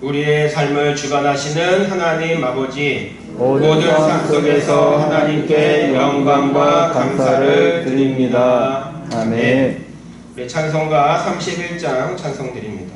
우리의 삶을 주관하시는 하나님 아버지, 모든 삶 속에서 하나님께 영광과 감사를 드립니다. 아멘. 우리 찬송가 31장 찬송 드립니다.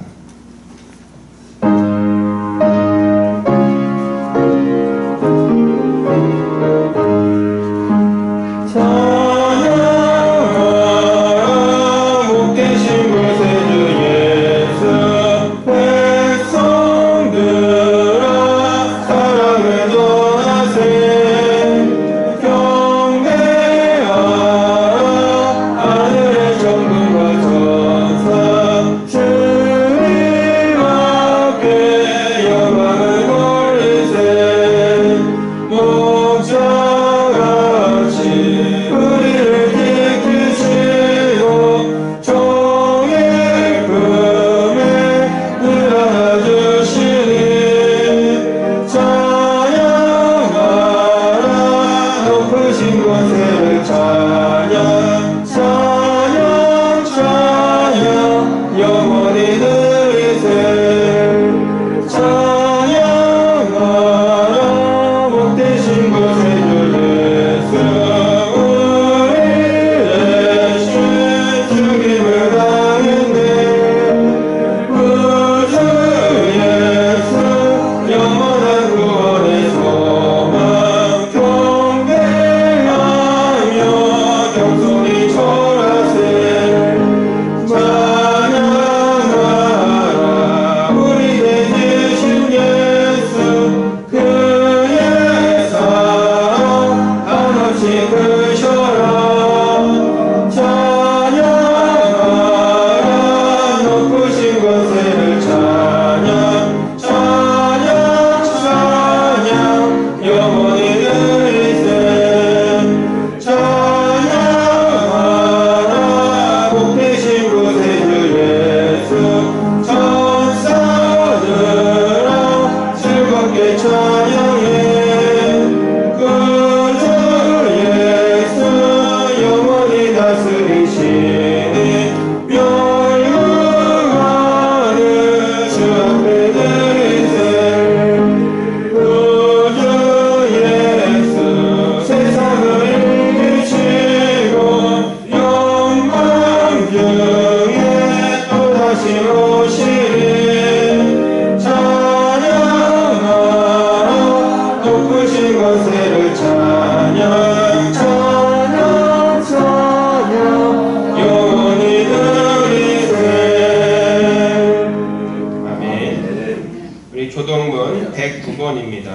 교동문 109번입니다.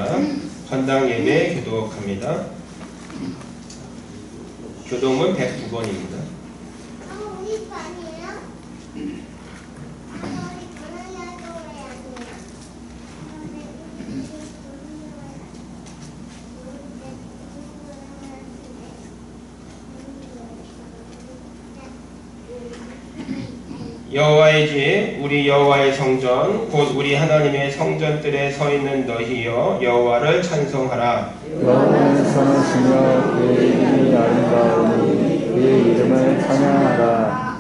헌당 예배 교독합니다. 교동문 109번입니다. 여호와의 집 우리 여호와의 성전 곧 우리 하나님의 성전들에 서 있는 너희여 여호와를 찬송하라. 여호와는 선하시며 그의 이름이 아름다우니 그의 이름을 찬양하라.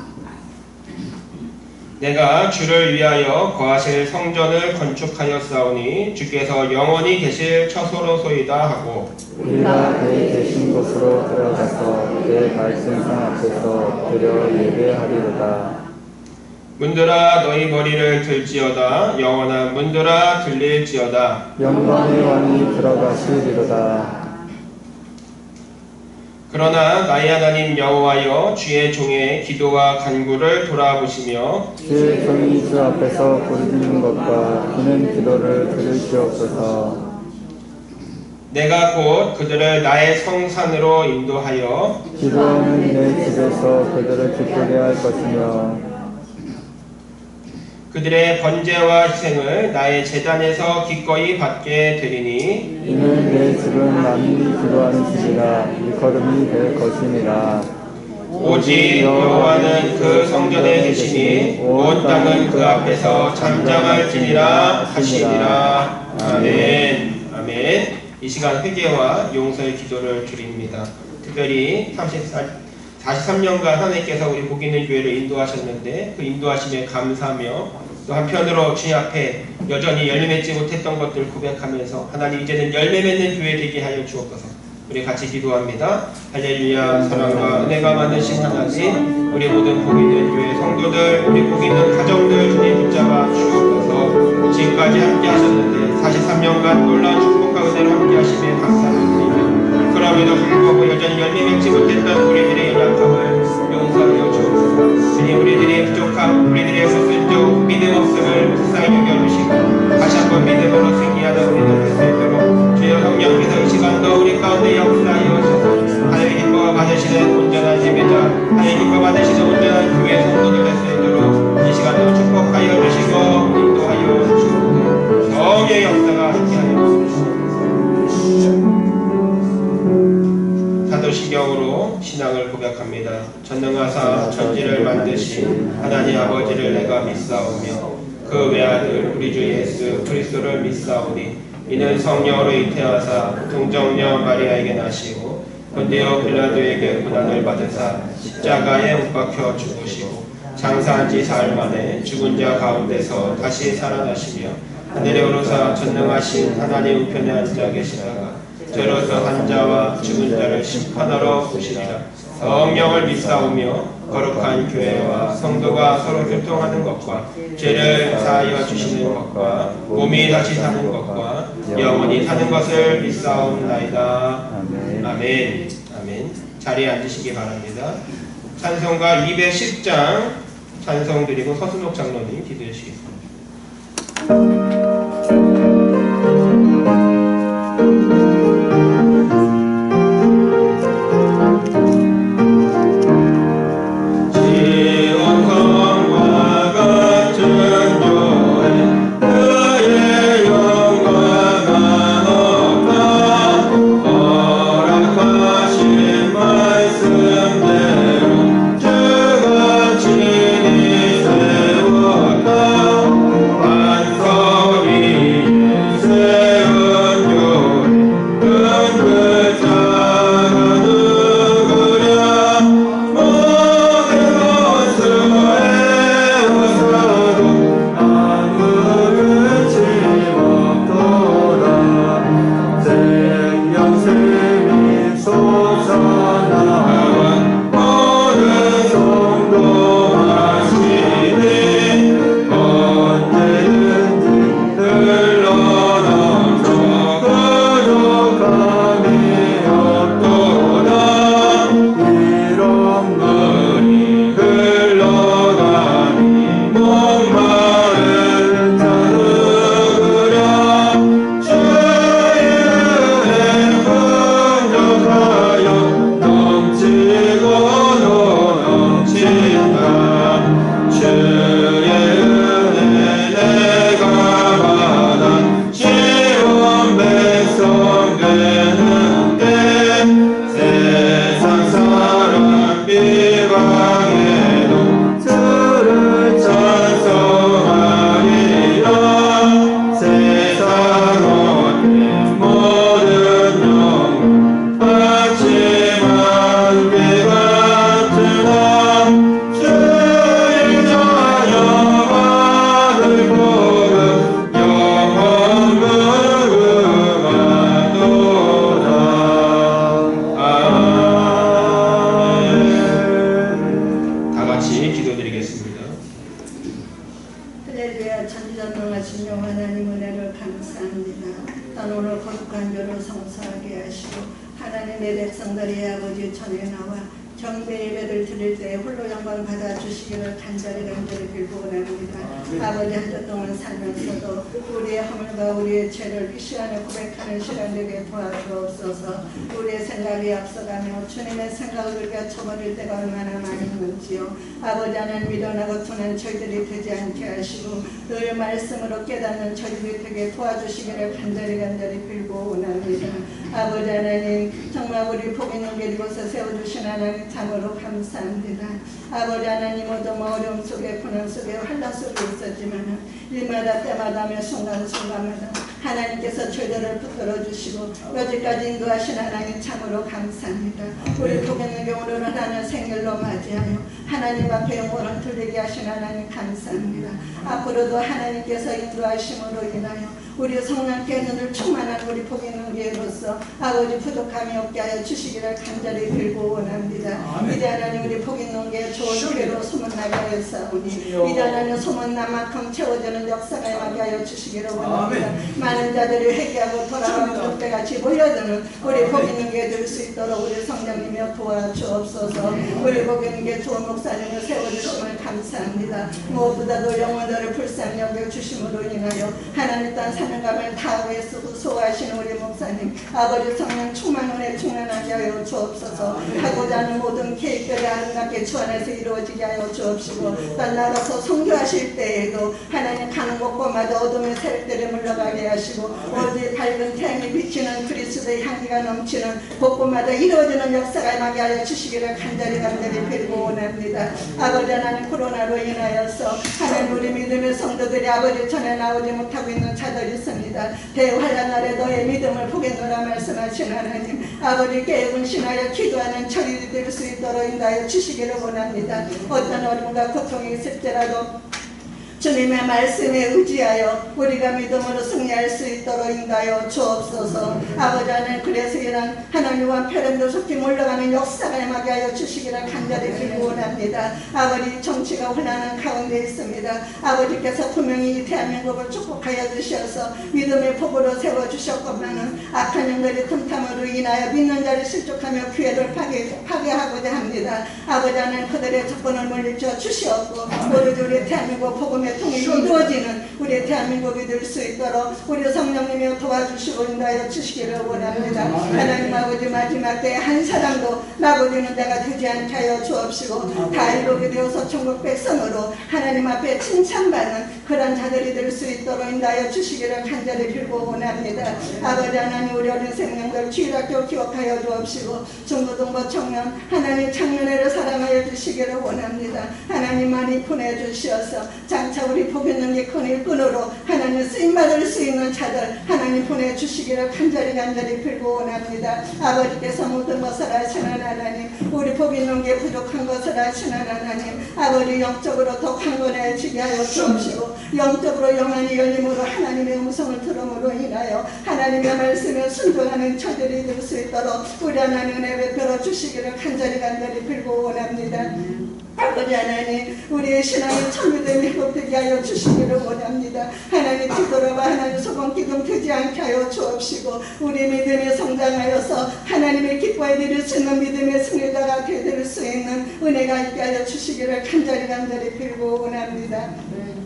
내가 주를 위하여 거하실 성전을 건축하였사오니 주께서 영원히 계실 처소로소이다 하고 우리가 그의 계신 곳으로 들어가서 그의 말씀상 앞에서 엎드려 예배하리로다. 문들아 너희 머리를 들지어다. 영원한 문들아 들릴지어다. 영광의 왕이 들어가시리로다. 그러나 나의 하나님 여호와여 주의 종의 기도와 간구를 돌아보시며 주의 종이 주 앞에서 부르짖는 것과 비는 기도를 들으시옵소서. 내가 곧 그들을 나의 성산으로 인도하여 기도하는 내 집에서 그들을 기쁘게 할 것이며 그들의 번제와 희생을 나의 제단에서 기꺼이 받게 되리니 이는 내 집은 만민이 기도하는 집이라 일컬음이 될 것이니라. 오직 여호와는 그 성전에 계시니 온 땅은 그 앞에서 잠잠할지니라 하시니라. 아멘. 아멘. 이 시간 회개와 용서의 기도를 드립니다. 특별히 43년간 하나님께서 우리 복있는 교회를 인도하셨는데 그 인도하심에 감사하며 또 한편으로 주님 앞에 여전히 열매 맺지 못했던 것들 고백하면서 하나님 이제는 열매 맺는 교회 되게 하여 주옵소서. 우리 같이 기도합니다. 할렐루야. 사랑과 은혜가 많으신 하나님, 우리 모든 복 있는 교회 성도들, 우리 복 있는 가정들 주님 붙잡아 주옵소서. 지금까지 함께 하셨는데 43년간 놀라운 축복과 은혜로 함께 하시며 감사를 드리며, 그럼에도 불구하고 여전히 열매 맺지 못했던 우리들의 연약함을 용서하여 주옵소서. 주님, 우리들의 부족함, 우리들의 소순종, 믿음 없음을 세상에 여겨주시고 다시 한번 믿음으로 승리하는 우리들 될 수 있도록 주여 성령께서 이 시간도 우리 가운데 역사하여 주셔서 하나님의 기뻐 받으시는 온전한 예배자, 하나님의 기뻐 받으시는 온전한 교회 성도들 될 수 있도록 이 시간도 축복하여 주시고 인도하여 주시고 성령의 역사가 함께하여 주시옵소서. 사도신경으로 신앙을 고백합니다. 전능하사 천지를 만드신 하나님 아버지를 내가 믿사오며 그 외아들 우리 주 예수 그리스도를 믿사오니 이는 성령으로 잉태하사 동정녀 마리아에게 나시고 본디오 빌라도에게 고난을 받으사 십자가에 못 박혀 죽으시고 장사한 지 사흘 만에 죽은 자 가운데서 다시 살아나시며 하늘에 오르사 전능하신 하나님 우편에 앉아 계시다가 저로서 한 자와 죽은 자를 심판하러 오시리라. 성령을 믿사오며 거룩한 교회와 성도가 서로 교통하는 것과 죄를 사하여 주시는 것과 몸이 다시 사는 것과 영원히 사는 것을 믿사옵나이다. 아멘. 아멘. 자리에 앉으시기 바랍니다. 찬송가 210장 찬송 드리고 서순옥 장로님 기도해 주시겠습니다. 아버지 한 주 동안 살면서도 우리의 허물과 우리의 죄를 시간에 고백하는 시간 되게 도와주옵소서. 우리의 생각이 앞서가며 주님의 생각을 깨쳐버릴 때가 얼마나 많이 있는지요. 아버지 하나님 미련하고 둔한 저희들이 되지 않게 하시고 늘 말씀으로 깨닫는 저희들이 되게 도와주시기를 간절히 빌고 원합니다. 아버지 하나님 정말 우리 복 있는 길 이곳에 세워주신 하나님 참으로 감사합니다. 아버지 하나님 모든 어려움 속에 고난 속에 환난 속에 있었지만 일마다 때마다 매 순간순간마다 하나님께서 저희들을 붙들어 주시고 여기까지 인도하신 하나님 참으로 감사합니다. 우리 복 있는 경우는 하나님 생일로 맞이하여 하나님 앞에 영혼을 들리게 하신 주신 하나님 감사합니다. 앞으로도 하나님께서 인도하심으로 인하여 우리 성령께 눈을 충만한 우리 복 있는 교회로서 아버지 부족함이 없게 하여 주시기를 간절히 빌고 원합니다. 이제 하나님 우리 복 있는 교회 좋은 교회로 소문나게 하였사오니 이제 하나님 소문난 만큼 채워지는 역사가 임하게 하여 주시기를 원합니다. 많은 자들이 회개하고 돌아가는 족대같이 몰려드는 우리 복 있는 교회 될 수 있도록 우리 성령님이여 도와주옵소서. 우리 복 있는 교회 좋은 목사님을 세워주심을 감사합니다. 무엇보다도 영혼들을 불쌍히 여겨주심으로 인하여 하나님 땅 사명감을 다하고 애쓰고 소화하시는 우리 목사님 아버지 성령 충만 은혜 충만하게 하여 주옵소서. 하고자 하는 모든 계획들이 아름답게 주 안에서 이루어지게 하여 주옵시고 또 나가서 선교하실 때에도 하나님 가는 곳곳마다 어둠의 세력들이 물러가게 하시고 어디 밝은 태양이 비치는 그리스도의 향기가 넘치는 곳곳마다 이루어지는 역사가 임하게 하여 주시기를 간절히 빌고 원합니다. 아버지 하나님 코로나로 인하여서 하나님 우리 믿음의 성도들이 아버지 전에 나오지 못하고 있는 자들이 있습니다. 대환란 날에 너의 믿음을 보겠노라 말씀하신 하나님 아버지 깨운 신하여 기도하는 철이 될 수 있도록 인도하여 주시기를 원합니다. 어떤 어려움과 고통이 있을지라도 주님의 말씀에 의지하여 우리가 믿음으로 승리할 수 있도록 인도하여 주옵소서. 아버지 하나님 그래서 이런 하나님과 편람들 속히 몰려가는 역사가 임하게 하여 주시기를 간절히 빌고 원합니다. 아버지 정치가 혼란한 가운데 있습니다. 아버지께서 분명히 이 대한민국을 축복하여 주셔서 믿음의 폭으로 세워주셨건만은 악한 영들이 틈탐으로 인하여 믿는 자를 실족하며 교회를 파괴하고자 합니다. 아버지 하나님 그들의 접근을 물리쳐 주시옵고 오로지 우리 대한민국 복음의 통일이 이루어지는 우리 대한민국이 될 수 있도록 우리 성령님이 도와주시고 인도하여 주시기를 원합니다. 하나님 아버지 마지막 때에 한 사람도 나고리는 데가 되지 않게 하여 주옵시고 다 이루게 되어서 천국 백성으로 하나님 앞에 칭찬받는 그런 자들이 될 수 있도록 인도하여 주시기를 간절히 빌고 원합니다. 아버지 하나님 우리 어린 생명들 주일학교 기억하여 주옵시고 중고등부 청년 하나님 창년회를 사랑하여 주시기를 원합니다. 하나님 많이 보내주시어서 장차 우리 복 있는 이 큰 일꾼으로 하나님 쓰임받을 수 있는 자들 하나님 보내주시기를 간절히 빌고 원합니다. 아버지께서 모든 것을 아시는 하나님 우리 복 있는 게 부족한 것을 아시는 하나님 아버지 영적으로 더 강건해지게 하여 주옵시고 영적으로 영안이 열림으로 하나님의 음성을 들음으로 인하여 하나님의 말씀에 순종하는 저들이 될 수 있도록 우리 하나님 은혜 베풀어 주시기를 간절히 빌고 원합니다. 아버지 하나님 우리의 신앙이 천미되며 회복되게 하여 주시기를 원합니다. 하나님 뒤돌아봐 하나님 소금 기둥 되지 않게 하여 주옵시고 우리 믿음에 성장하여서 하나님의 기뻐해 드릴 수 있는 믿음의 승리자가 되어드릴 수 있는 은혜가 있게 하여 주시기를 간절히 빌고 원합니다.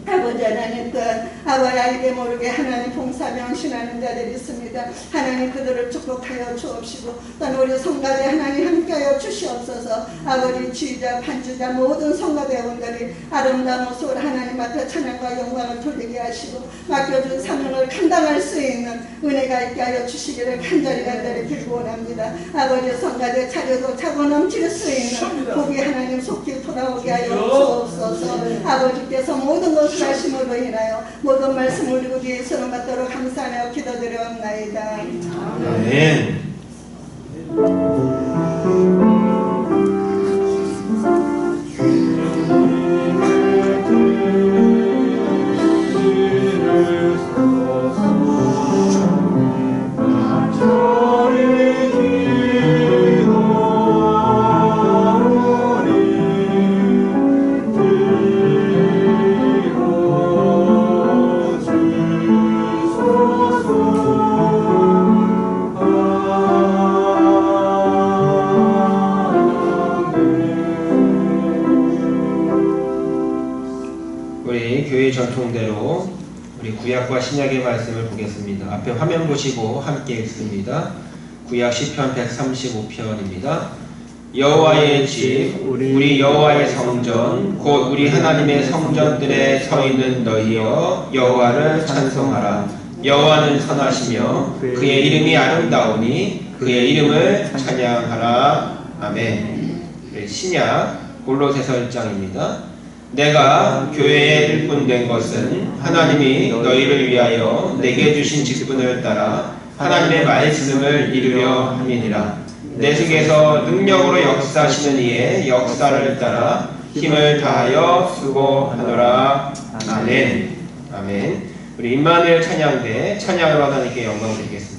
아버지 하나님 또한 아버지 알게 모르게 하나님 봉사 명신하는 자들이 있습니다. 하나님 그들을 축복하여 주옵시고 또한 우리 성가대 하나님 함께하여 주시옵소서. 아버지 지휘자 반주자 모든 성가대원들이 아름다운 모습으로 하나님 앞에 찬양과 영광을 돌리게 하시고 맡겨준 사명을 감당할 수 있는 은혜가 있게 하여 주시기를 간절히 빌고 원합니다. 아버지 성가대 차려도 차고 넘칠 수 있는 복이 하나님 속히 돌아오게 하여 주옵소서. 아버지께서 모든 것을 하심으로 인하여 모든 말씀을 우리 뒤에 서는 받도록 감사하며 기도드려옵나이다. 아멘. 교회 전통대로 우리 구약과 신약의 말씀을 보겠습니다. 앞에 화면 보시고 함께 읽습니다. 구약 시편 135편입니다. 여호와의 집, 우리 여호와의 성전, 곧 우리 하나님의 성전들에 서 있는 너희여 여호와를 찬송하라. 여호와는 선하시며 그의 이름이 아름다우니 그의 이름을 찬양하라. 아멘. 신약 골로새서 1장입니다. 내가 교회에 일꾼 된 것은 하나님이 너희를 위하여 내게 주신 직분을 따라 하나님의 말씀을 이루려 함이니라. 내 속에서 능력으로 역사하시는 이의 역사를 따라 힘을 다하여 수고하노라. 아멘. 아멘. 우리 임마누엘 찬양대 찬양으로 하나님께 영광 드리겠습니다.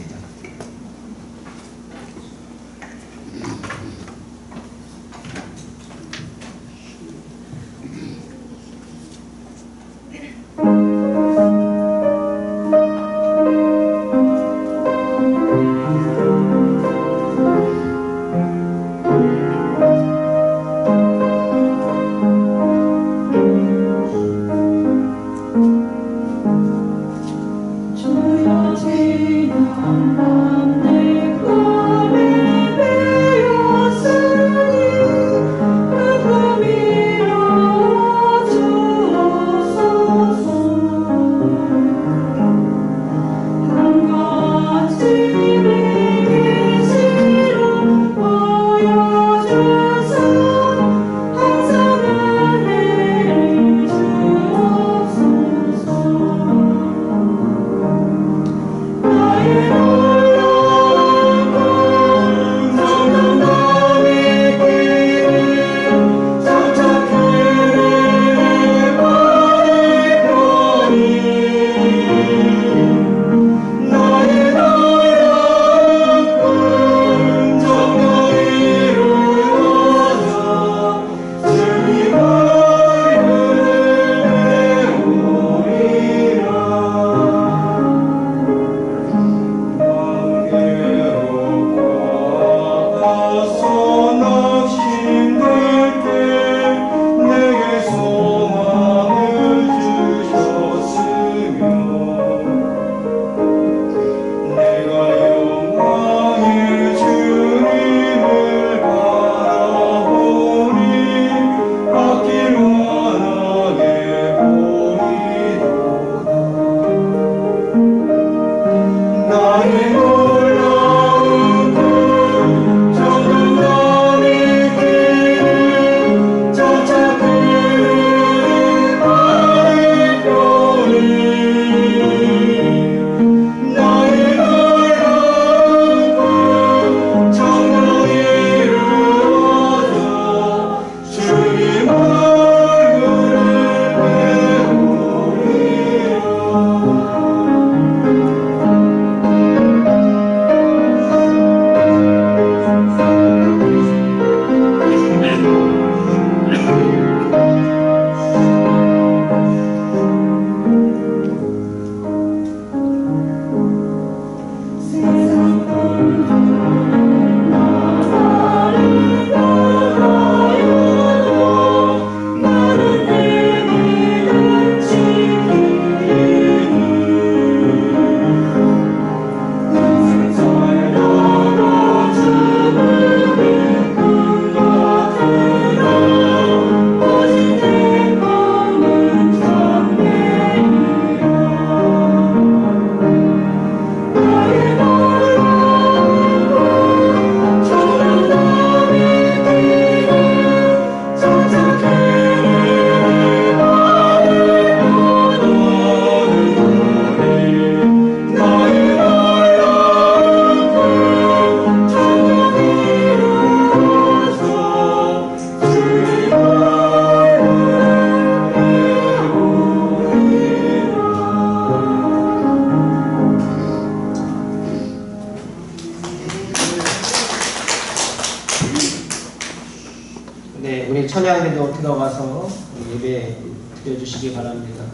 찬양대도 들어가서 예배 드려주시기 바랍니다.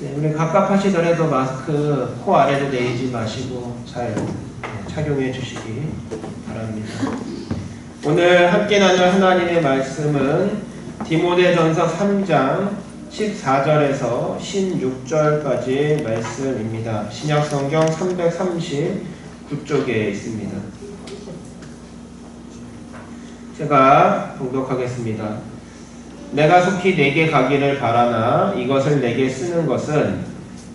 네, 우리 갑갑하시더라도 마스크 코 아래로 내리지 마시고 잘 착용해 주시기 바랍니다. 오늘 함께 나눌 하나님의 말씀은 디모데전서 3장 14절에서 16절까지 말씀입니다. 신약성경 339쪽에 있습니다. 제가 봉독하겠습니다. 내가 속히 내게 가기를 바라나 이것을 내게 쓰는 것은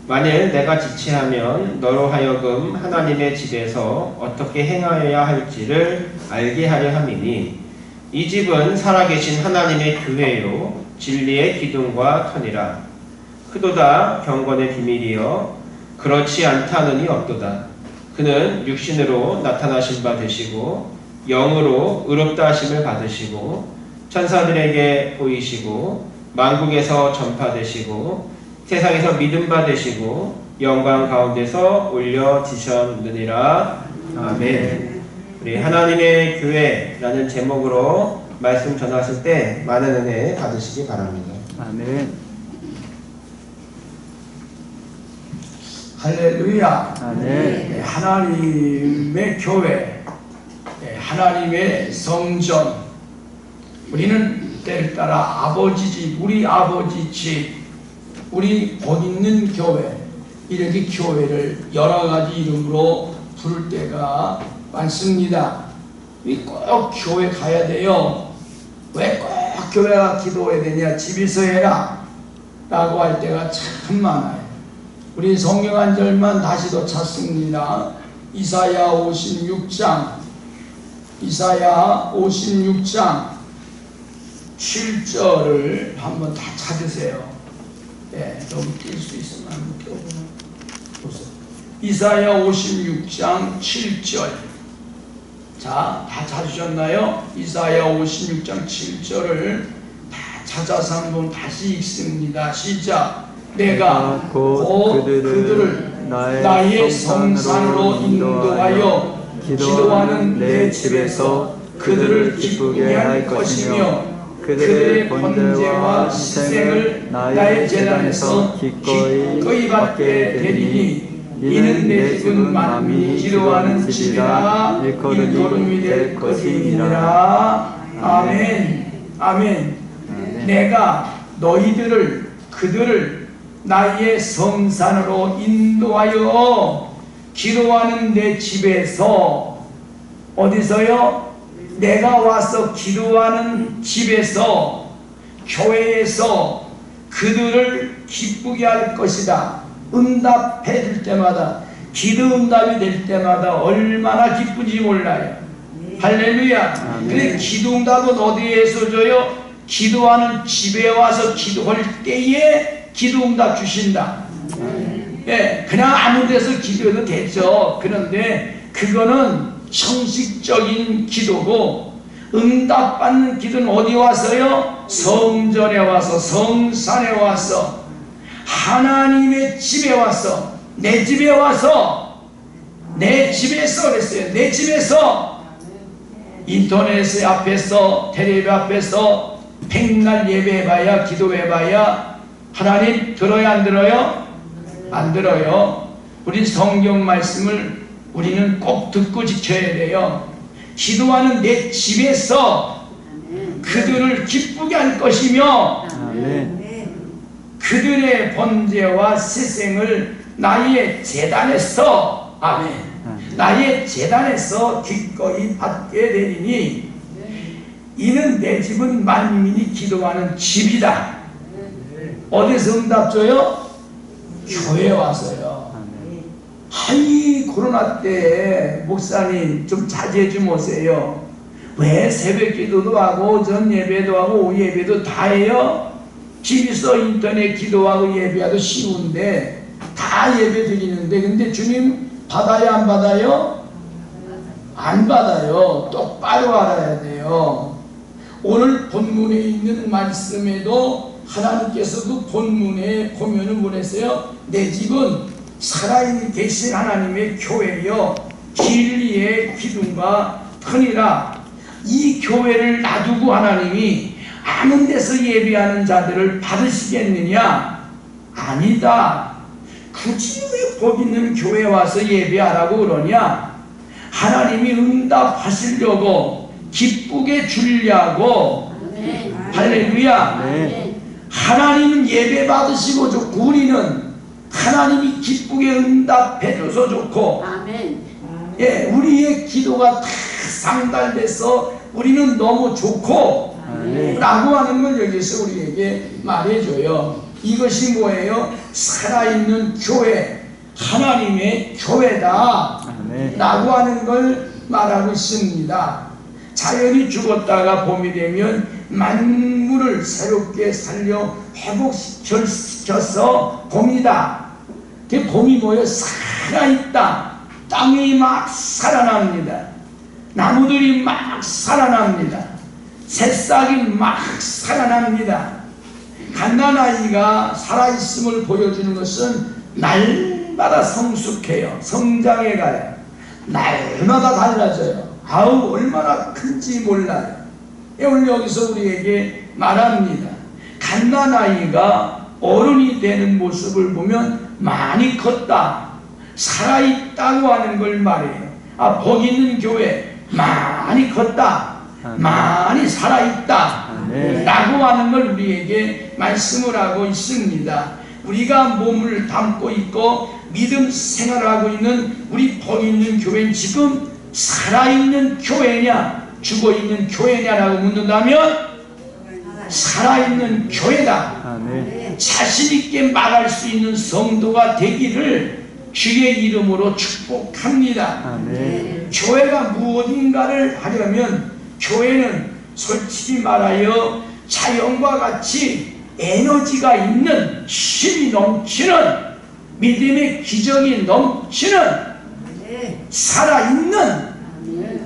만일 내가 지체하면 너로 하여금 하나님의 집에서 어떻게 행하여야 할지를 알게 하려 함이니 이 집은 살아계신 하나님의 교회요 진리의 기둥과 터니라. 크도다 경건의 비밀이여 그렇지 않다느니 없도다. 그는 육신으로 나타나신 바 되시고 영으로 의롭다 하심을 받으시고 천사들에게 보이시고 만국에서 전파되시고 세상에서 믿음바 되시고 영광 가운데서 올려지셨느니라. 아멘. 우리 하나님의 교회라는 제목으로 말씀 전하실 때 많은 은혜 받으시기 바랍니다. 아멘. 할렐루야. 아멘. 하나님의 교회, 하나님의 성전. 우리는 때를 따라 아버지 집, 우리 아버지 집, 우리 곧 있는 교회, 이렇게 교회를 여러 가지 이름으로 부를 때가 많습니다. 꼭 교회 가야 돼요. 왜 꼭 교회가 기도해야 되냐? 집에서 해라 라고 할 때가 참 많아요. 우리 성경 한 절만 다시도 찾습니다. 이사야 56장 7절을 한번 다 찾으세요. 좀 뛸 수 있으면 한번 띄워보세요. 이사야 56장 7절. 자, 다 찾으셨나요? 이사야 56장 7절을 다 찾아서 한번 다시 읽습니다. 시작. 내가 곧 그들을 나의 성산으로 인도하여 기도하는 내 집에서 그들을 기쁘게 할 것이며 그들의 번제와 희생을 나의 제단에서 기꺼이 받게 되리니 이는 내 집은 만민이 기도하는 집이라 일거름이 될 것이니라. 아멘. 아멘. 내가 그들을 나의 성산으로 인도하여 기도하는 내 집에서, 어디서요? 내가 와서 기도하는 집에서, 교회에서 그들을 기쁘게 할 것이다. 응답해 줄 때마다, 기도 응답이 될 때마다 얼마나 기쁜지 몰라요. 할렐루야. 근데 기도 응답은 어디에서 줘요? 기도하는 집에 와서 기도할 때에 기도 응답 주신다. 그냥 아무 데서 기도해도 되죠. 그런데 그거는 형식적인 기도고, 응답받는 기도는 어디 와서요? 성전에 와서, 성산에 와서, 하나님의 집에 와서, 내 집에 와서, 내 집에서 그랬어요. 내 집에서. 인터넷 앞에서, 텔레비 앞에서 백날 예배해봐야, 기도해봐야 하나님 들어요, 안 들어요? 안 들어요. 우리 성경 말씀을 우리는 꼭 듣고 지켜야 돼요. 기도하는 내 집에서 그들을 기쁘게 할 것이며, 그들의 번제와 희생을 나의 제단에서, 아멘, 나의 제단에서 기꺼이 받게 되리니 이는 내 집은 만민이 기도하는 집이다. 어디서 응답 줘요? 교회 와서요. 아니, 코로나 때 목사님 좀 자제해 좀 오세요. 왜 새벽 기도도 하고 전 예배도 하고 오후 예배도 다 해요? 집에서 인터넷 기도하고 예배하도 쉬운데 다 예배 드리는데, 근데 주님 받아요, 안 받아요? 안 받아요. 똑바로 알아야 돼요. 오늘 본문에 있는 말씀에도 하나님께서도 본문에 보면은 뭐랬어요? 내 집은 살아있는 계신 하나님의 교회여 진리의 기둥과 터니라. 이 교회를 놔두고 하나님이 아무 데서 예배하는 자들을 받으시겠느냐? 아니다. 굳이 왜 복 있는 교회 와서 예배하라고 그러냐? 하나님이 응답하시려고, 기쁘게 주려고. 할렐루야. 하나님은 예배 받으시고 좋고, 우리는 하나님이 기쁘게 응답해줘서 좋고, 우리의 기도가 다 상달돼서 우리는 너무 좋고 라고 하는 걸 여기서 우리에게 말해줘요. 이것이 뭐예요? 살아있는 교회, 하나님의 교회다 라고 하는 걸 말하고 있습니다. 자연이 죽었다가 봄이 되면 만물을 새롭게 살려 회복시켜서 봄이다. 그 봄이 뭐예요? 살아있다. 땅이 막 살아납니다. 나무들이 막 살아납니다. 새싹이 막 살아납니다. 갓난아이가 살아있음을 보여주는 것은 날마다 성숙해요. 성장해가요. 날마다 달라져요. 아우 얼마나 큰지 몰라요. 오늘 여기서 우리에게 말합니다. 갓난아이가 어른이 되는 모습을 보면 많이 컸다, 살아있다고 하는 걸 말해요. 복 있는 교회 많이 컸다, 많이 살아있다 라고 하는 걸 우리에게 말씀을 하고 있습니다. 우리가 몸을 담고 있고 믿음 생활을 하고 있는 우리 복 있는 교회는 지금 살아있는 교회냐 죽어있는 교회냐라고 묻는다면 살아있는 교회다. 아멘. 자신있게 말할 수 있는 성도가 되기를 주의 이름으로 축복합니다. 아멘. 교회가 무엇인가를 하려면 교회는 솔직히 말하여 자연과 같이 에너지가 있는 힘이 넘치는 믿음의 기적이 넘치는 살아있는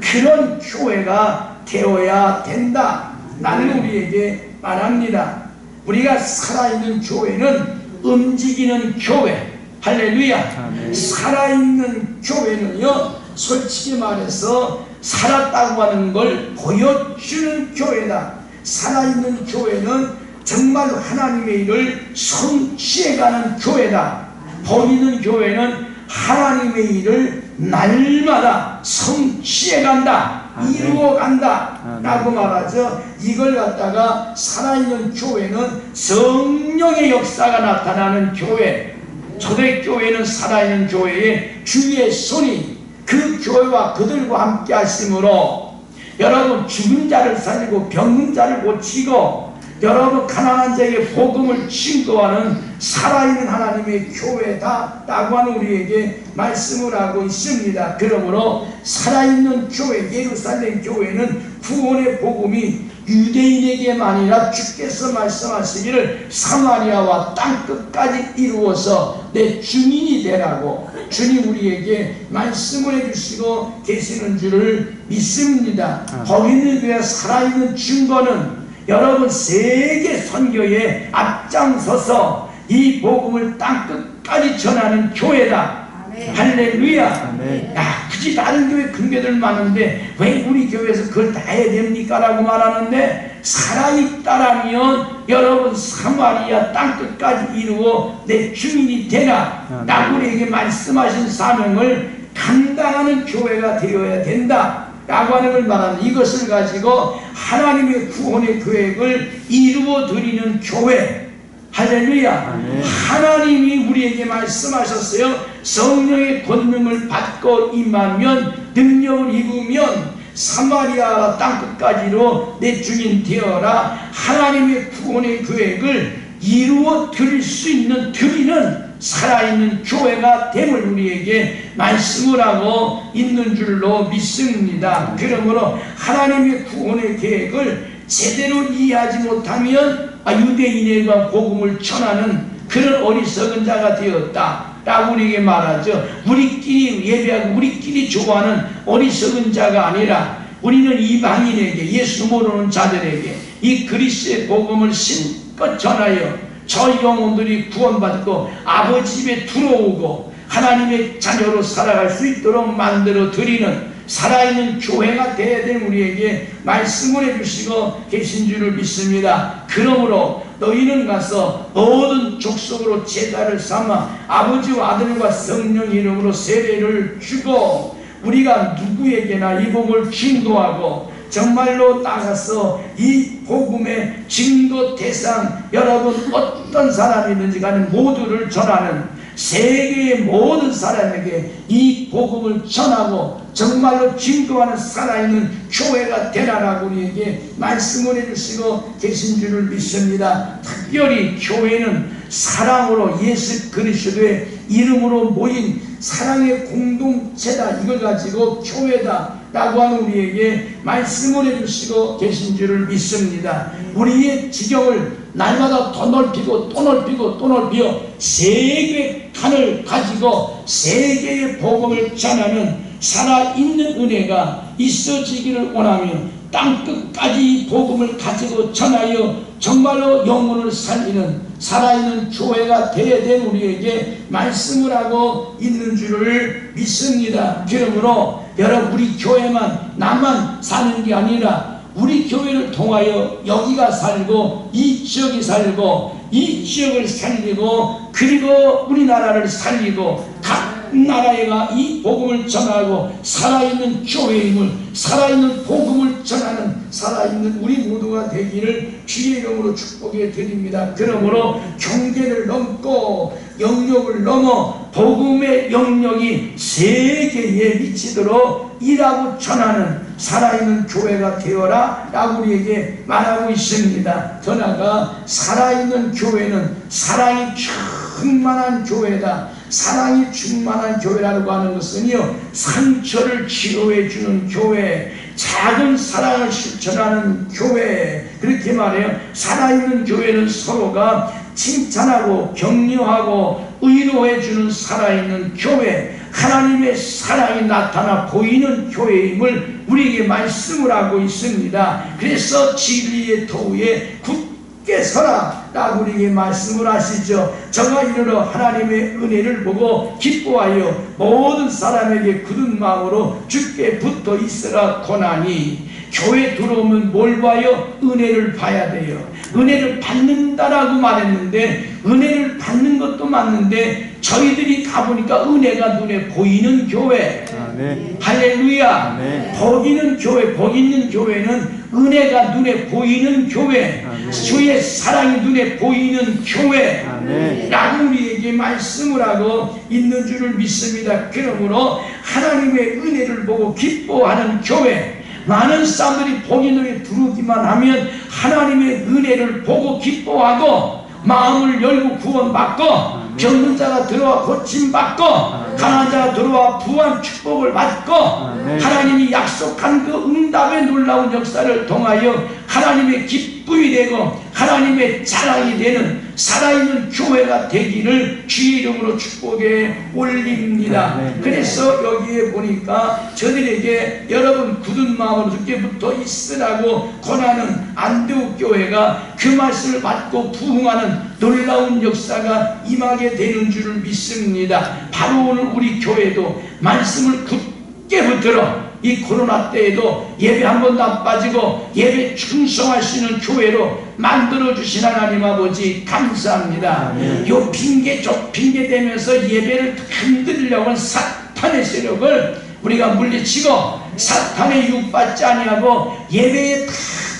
그런 교회가 되어야 된다. 나는 우리에게 말합니다. 우리가 살아있는 교회는 움직이는 교회. 할렐루야. 아멘. 살아있는 교회는요, 솔직히 말해서 살았다고 하는 걸 보여주는 교회다. 살아있는 교회는 정말 하나님의 일을 성취해가는 교회다. 복 있는 교회는 하나님의 일을 날마다 성취해간다, 이루어간다 라고 말하죠. 이걸 갖다가 살아있는 교회는 성령의 역사가 나타나는 교회. 초대교회는 살아있는 교회의 주의 손이 그 교회와 그들과 함께 하심으로 여러분 죽은 자를 살리고 병든 자를 고치고 여러분 가난한 자에게 복음을 증거하는 살아있는 하나님의 교회다 라고 하는 우리에게 말씀을 하고 있습니다. 그러므로 살아있는 교회, 예루살렘 교회는 구원의 복음이 유대인에게만 아니라 주께서 말씀하시기를 사마리아와 땅끝까지 이루어서 내 증인이 되라고 주님 우리에게 말씀을 해주시고 계시는 줄을 믿습니다. 거기 있는 교회 살아있는 증거는 여러분 세계 선교에 앞장서서 이 복음을 땅끝까지 전하는 교회다. 아멘. 할렐루야. 아멘. 야, 굳이 다른 교회 큰 교회들 많은데 왜 우리 교회에서 그걸 다 해야 됩니까? 라고 말하는데 살아있다라면 여러분 사마리아 땅끝까지 이루어 내 주인이 되라 라고 우리에게 말씀하신 사명을 감당하는 교회가 되어야 된다 라고 하는 걸 말하는, 이것을 가지고 하나님의 구원의 계획을 이루어 드리는 교회. 할렐루야. 아멘. 하나님이 우리에게 말씀하셨어요. 성령의 권능을 받고 임하면, 능력을 입으면 사마리아 땅끝까지로 내 주인 되어라. 하나님의 구원의 계획을 이루어 드릴 수 있는 드리는 살아있는 교회가 됨을 우리에게 말씀을 하고 있는 줄로 믿습니다. 그러므로 하나님의 구원의 계획을 제대로 이해하지 못하면 유대인에게 복음을 전하는 그런 어리석은 자가 되었다 라고 우리에게 말하죠. 우리끼리 예배하고 우리끼리 좋아하는 어리석은 자가 아니라 우리는 이방인에게, 예수 모르는 자들에게 이 그리스도의 복음을 신껏 전하여 저 영혼들이 구원받고 아버지 집에 들어오고 하나님의 자녀로 살아갈 수 있도록 만들어 드리는 살아있는 교회가 되어야 될 우리에게 말씀을 해주시고 계신 줄을 믿습니다. 그러므로 너희는 가서 모든 족속으로 제자를 삼아 아버지와 아들과 성령 이름으로 세례를 주고, 우리가 누구에게나 이 복음을 증거하고 정말로 나가서 이 복음의 증거 대상, 여러분 어떤 사람이든지 간에 모두를 전하는, 세계의 모든 사람에게 이 복음을 전하고 정말로 증거하는 살아있는 교회가 되라라고 우리에게 말씀을 해주시고 계신 줄을 믿습니다. 특별히 교회는 사랑으로 예수 그리스도의 이름으로 모인 사랑의 공동체다, 이걸 가지고 교회다 라고 하는 우리에게 말씀을 해주시고 계신 줄을 믿습니다. 우리의 지경을 날마다 더 넓히고 또 넓히고 또 넓혀 세계의 칸을 가지고 세계의 복음을 전하는 살아있는 은혜가 있어지기를 원하며 땅끝까지 복음을 가지고 전하여 정말로 영혼을 살리는 살아있는 교회가 되어야 된 우리에게 말씀을 하고 있는 줄을 믿습니다. 그러므로 여러분, 우리 교회만 나만 사는 게 아니라 우리 교회를 통하여 여기가 살고 이 지역이 살고 이 지역을 살리고 그리고 우리나라를 살리고 각 나라에가 이 복음을 전하고 살아있는 교회임을, 살아있는 복음을 전하는 살아있는 우리 모두가 되기를 주의 이름으로 축복해 드립니다. 그러므로 경계를 넘고 영역을 넘어 복음의 영역이 세계에 미치도록 일하고 전하는 살아있는 교회가 되어라 라고 우리에게 말하고 있습니다. 더 나아가 살아있는 교회는 사랑이 충만한 교회다. 사랑이 충만한 교회라고 하는 것은요, 상처를 치료해 주는 교회, 작은 사랑을 실천하는 교회, 그렇게 말해요. 살아있는 교회는 서로가 칭찬하고 격려하고 의로해 주는 살아있는 교회, 하나님의 사랑이 나타나 보이는 교회임을 우리에게 말씀을 하고 있습니다. 그래서 진리의 도에 굳게 서라 라고 우리에게 말씀을 하시죠. 저가 이르러 하나님의 은혜를 보고 기뻐하여 모든 사람에게 굳은 마음으로 주께 붙어 있으라 고나니, 교회 들어오면 뭘 봐요? 은혜를 봐야 돼요. 은혜를 받는다라고 말했는데, 은혜를 받는 것도 맞는데 저희들이 가보니까 은혜가 눈에 보이는 교회. 아멘. 할렐루야. 아멘. 복 있는 교회, 복 있는 교회는 은혜가 눈에 보이는 교회, 아멘. 주의 사랑이 눈에 보이는 교회 아멘. 라고 우리에게 말씀을 하고 있는 줄을 믿습니다. 그러므로 하나님의 은혜를 보고 기뻐하는 교회, 많은 사람들이 복인에게 부르기만 하면 하나님의 은혜를 보고 기뻐하고 마음을 열고 구원받고, 병든 자가 들어와 고침받고, 가난한 자가 들어와 부한 축복을 받고, 하나님이 약속한 그 응답의 놀라운 역사를 통하여 하나님의 기쁨이 되고 하나님의 자랑이 되는 살아있는 교회가 되기를 주의 이름으로 축복에 올립니다. 그래서 여기에 보니까 저들에게 여러분 굳은 마음으로 주께 붙어 있으라고 권하는 안디옥 교회가 그 말씀을 받고 부흥하는 놀라운 역사가 임하게 되는 줄을 믿습니다. 바로 오늘 우리 교회도 말씀을 굳게 붙들어 이 코로나 때에도 예배 한 번도 안 빠지고 예배 충성할 수 있는 교회로 만들어주신 하나님 아버지 감사합니다. 요 핑계 저 핑계 대면서 예배를 흔들려고 하는 사탄의 세력을 우리가 물리치고, 사탄의 유혹받지 아니하고 예배에 다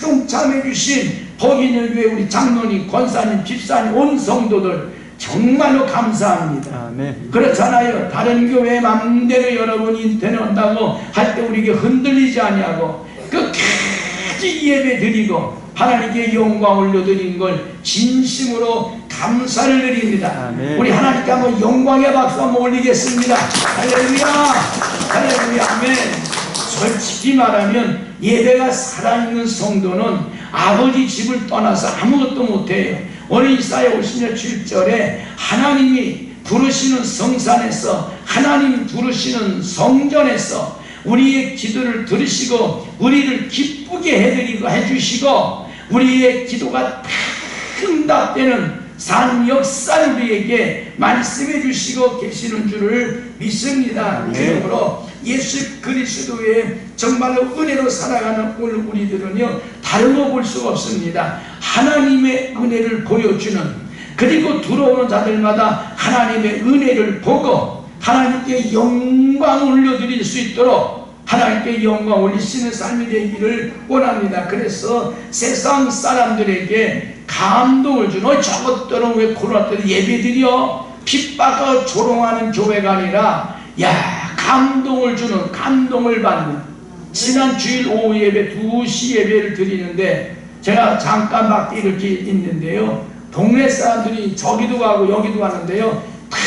동참해 주신 복인의 교회 우리 장로님, 권사님, 집사님, 온 성도들 정말로 감사합니다. 아멘. 그렇잖아요. 다른 교회 맘대로 여러분이 인터넷 온다고 할 때 우리에게 흔들리지 아니하고 끝까지 예배 드리고 하나님께 영광 올려드린 걸 진심으로 감사를 드립니다. 아멘. 우리 하나님께 한번 영광의 박수 한번 올리겠습니다. 할렐루야. 할렐루야. 아멘. 솔직히 말하면 예배가 살아있는 성도는 아버지 집을 떠나서 아무것도 못해요. 오늘 이사야 50년 7절에 하나님이 부르시는 성산에서, 하나님 부르시는 성전에서 우리의 기도를 들으시고 우리를 기쁘게 해주시고 우리의 기도가 다 응답되는 산 역사를 우리에게 말씀해 주시고 계시는 줄을 믿습니다. 그러므로 예수 그리스도의 정말로 은혜로 살아가는 오늘 우리들은요, 다른 거 볼 수가 없습니다. 하나님의 은혜를 보여주는, 그리고 들어오는 자들마다 하나님의 은혜를 보고 하나님께 영광 올려드릴 수 있도록 하나님께 영광 올리시는 삶이 되기를 원합니다. 그래서 세상 사람들에게 감동을 주는, 저것들은 왜 코로나 때 예배드려? 핍박하고 조롱하는 교회가 아니라 감동을 주는, 감동을 받는, 지난 주일 오후 예배 2시 예배를 드리는데 제가 잠깐 밖에 이렇게 있는데요, 동네 사람들이 저기도 가고 여기도 가는데요, 다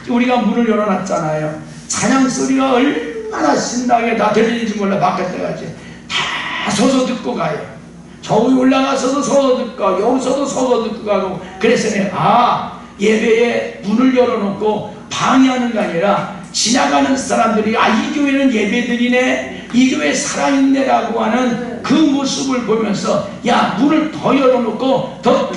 우리가 문을 열어놨잖아요. 찬양 소리가 얼마나 신나게 다 들리는지 몰라. 바깥에까지 다 서서 듣고 가요. 저기 올라가서도 서서 듣고 여기서도 서서 듣고 가고. 그래서 내가 예배에 문을 열어놓고 방해하는 게 아니라 지나가는 사람들이 이 교회는 예배 드리네, 이 교회 살아있네라고 하는 그 모습을 보면서 야, 문을 더 열어놓고 더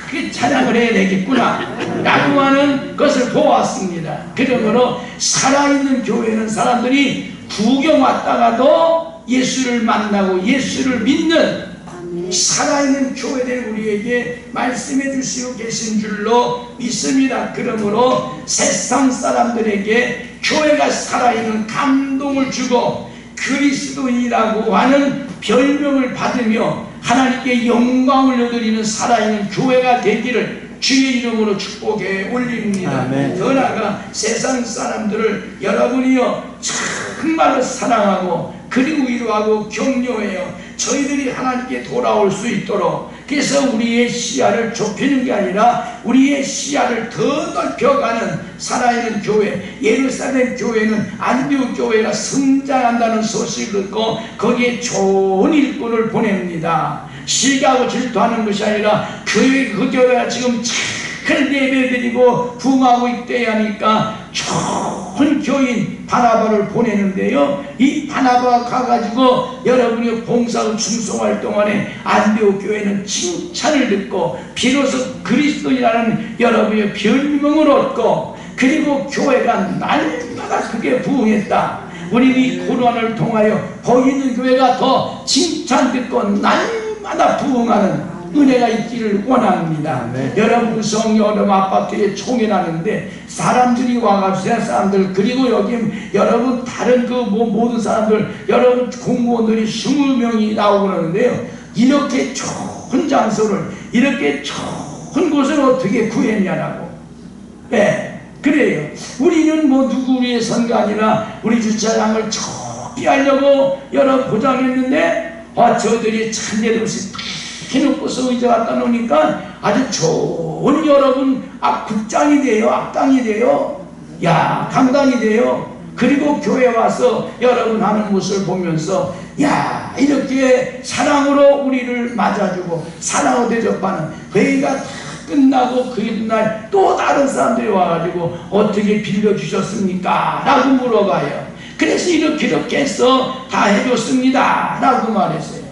크게 찬양을 해야 되겠구나 라고 하는 것을 보았습니다. 그러므로 살아있는 교회는 사람들이 구경 왔다가도 예수를 만나고 예수를 믿는 살아있는 교회들 우리에게 말씀해 주시고 계신 줄로 믿습니다. 그러므로 세상 사람들에게 교회가 살아있는 감동을 주고 그리스도인이라고 하는 별명을 받으며 하나님께 영광을 올려드리는 살아있는 교회가 되기를 주의 이름으로 축복해 올립니다. 아멘. 더 나아가 세상 사람들을 여러분이요 정말로 사랑하고 그리고 위로하고 격려해요. 저희들이 하나님께 돌아올 수 있도록, 그래서 우리의 시야를 좁히는 게 아니라 우리의 시야를 더 넓혀가는 살아있는 교회, 예루살렘 교회는 안디옥 교회가 성장한다는 소식을 듣고 거기에 좋은 일꾼을 보냅니다. 시기하고 질투하는 것이 아니라 그 교회가 지금 큰 예배드리고 부흥하고 있대야 하니까 좋은 교인 바나바를 보내는데요, 이 바나바가 가가지고 여러분이 봉사하고 중송활동 안에 안디옥 교회는 칭찬을 듣고 비로소 그리스도인이라는 여러분의 별명을 얻고, 그리고 교회가 날마다 크게 부흥했다. 우리 이 고난을 통하여 보이는 교회가 더 칭찬 듣고 날마다 부흥하는 은혜가 있기를 원합니다. 네. 여러분 성 여름 아파트에 총회하는데 사람들이 와가지고 사람들, 그리고 여기 여러분 다른 그 모든 사람들, 여러분 공무원들이 20명이 나오고 그러는데요, 이렇게 좋은 장소를 이렇게 좋은 곳을 어떻게 구했냐라고. 네, 그래요. 우리는 뭐 누구 위해서가 아니라 우리 주차장을 좋게 하려고 여러 보장했는데 저들이 찬데도 없이 해놓고서 의자 갖다 놓으니까 아주 좋은 여러분 극장이 돼요. 악당이 돼요. 야, 강단이 돼요. 그리고 교회 와서 여러분 하는 모습을 보면서 야, 이렇게 사랑으로 우리를 맞아주고 사랑으로 대접하는, 회의가 다 끝나고 그 이튿날 또 다른 사람들이 와가지고 어떻게 빌려주셨습니까? 라고 물어봐요. 그래서 이렇게 해서 다 해줬습니다 라고 말했어요.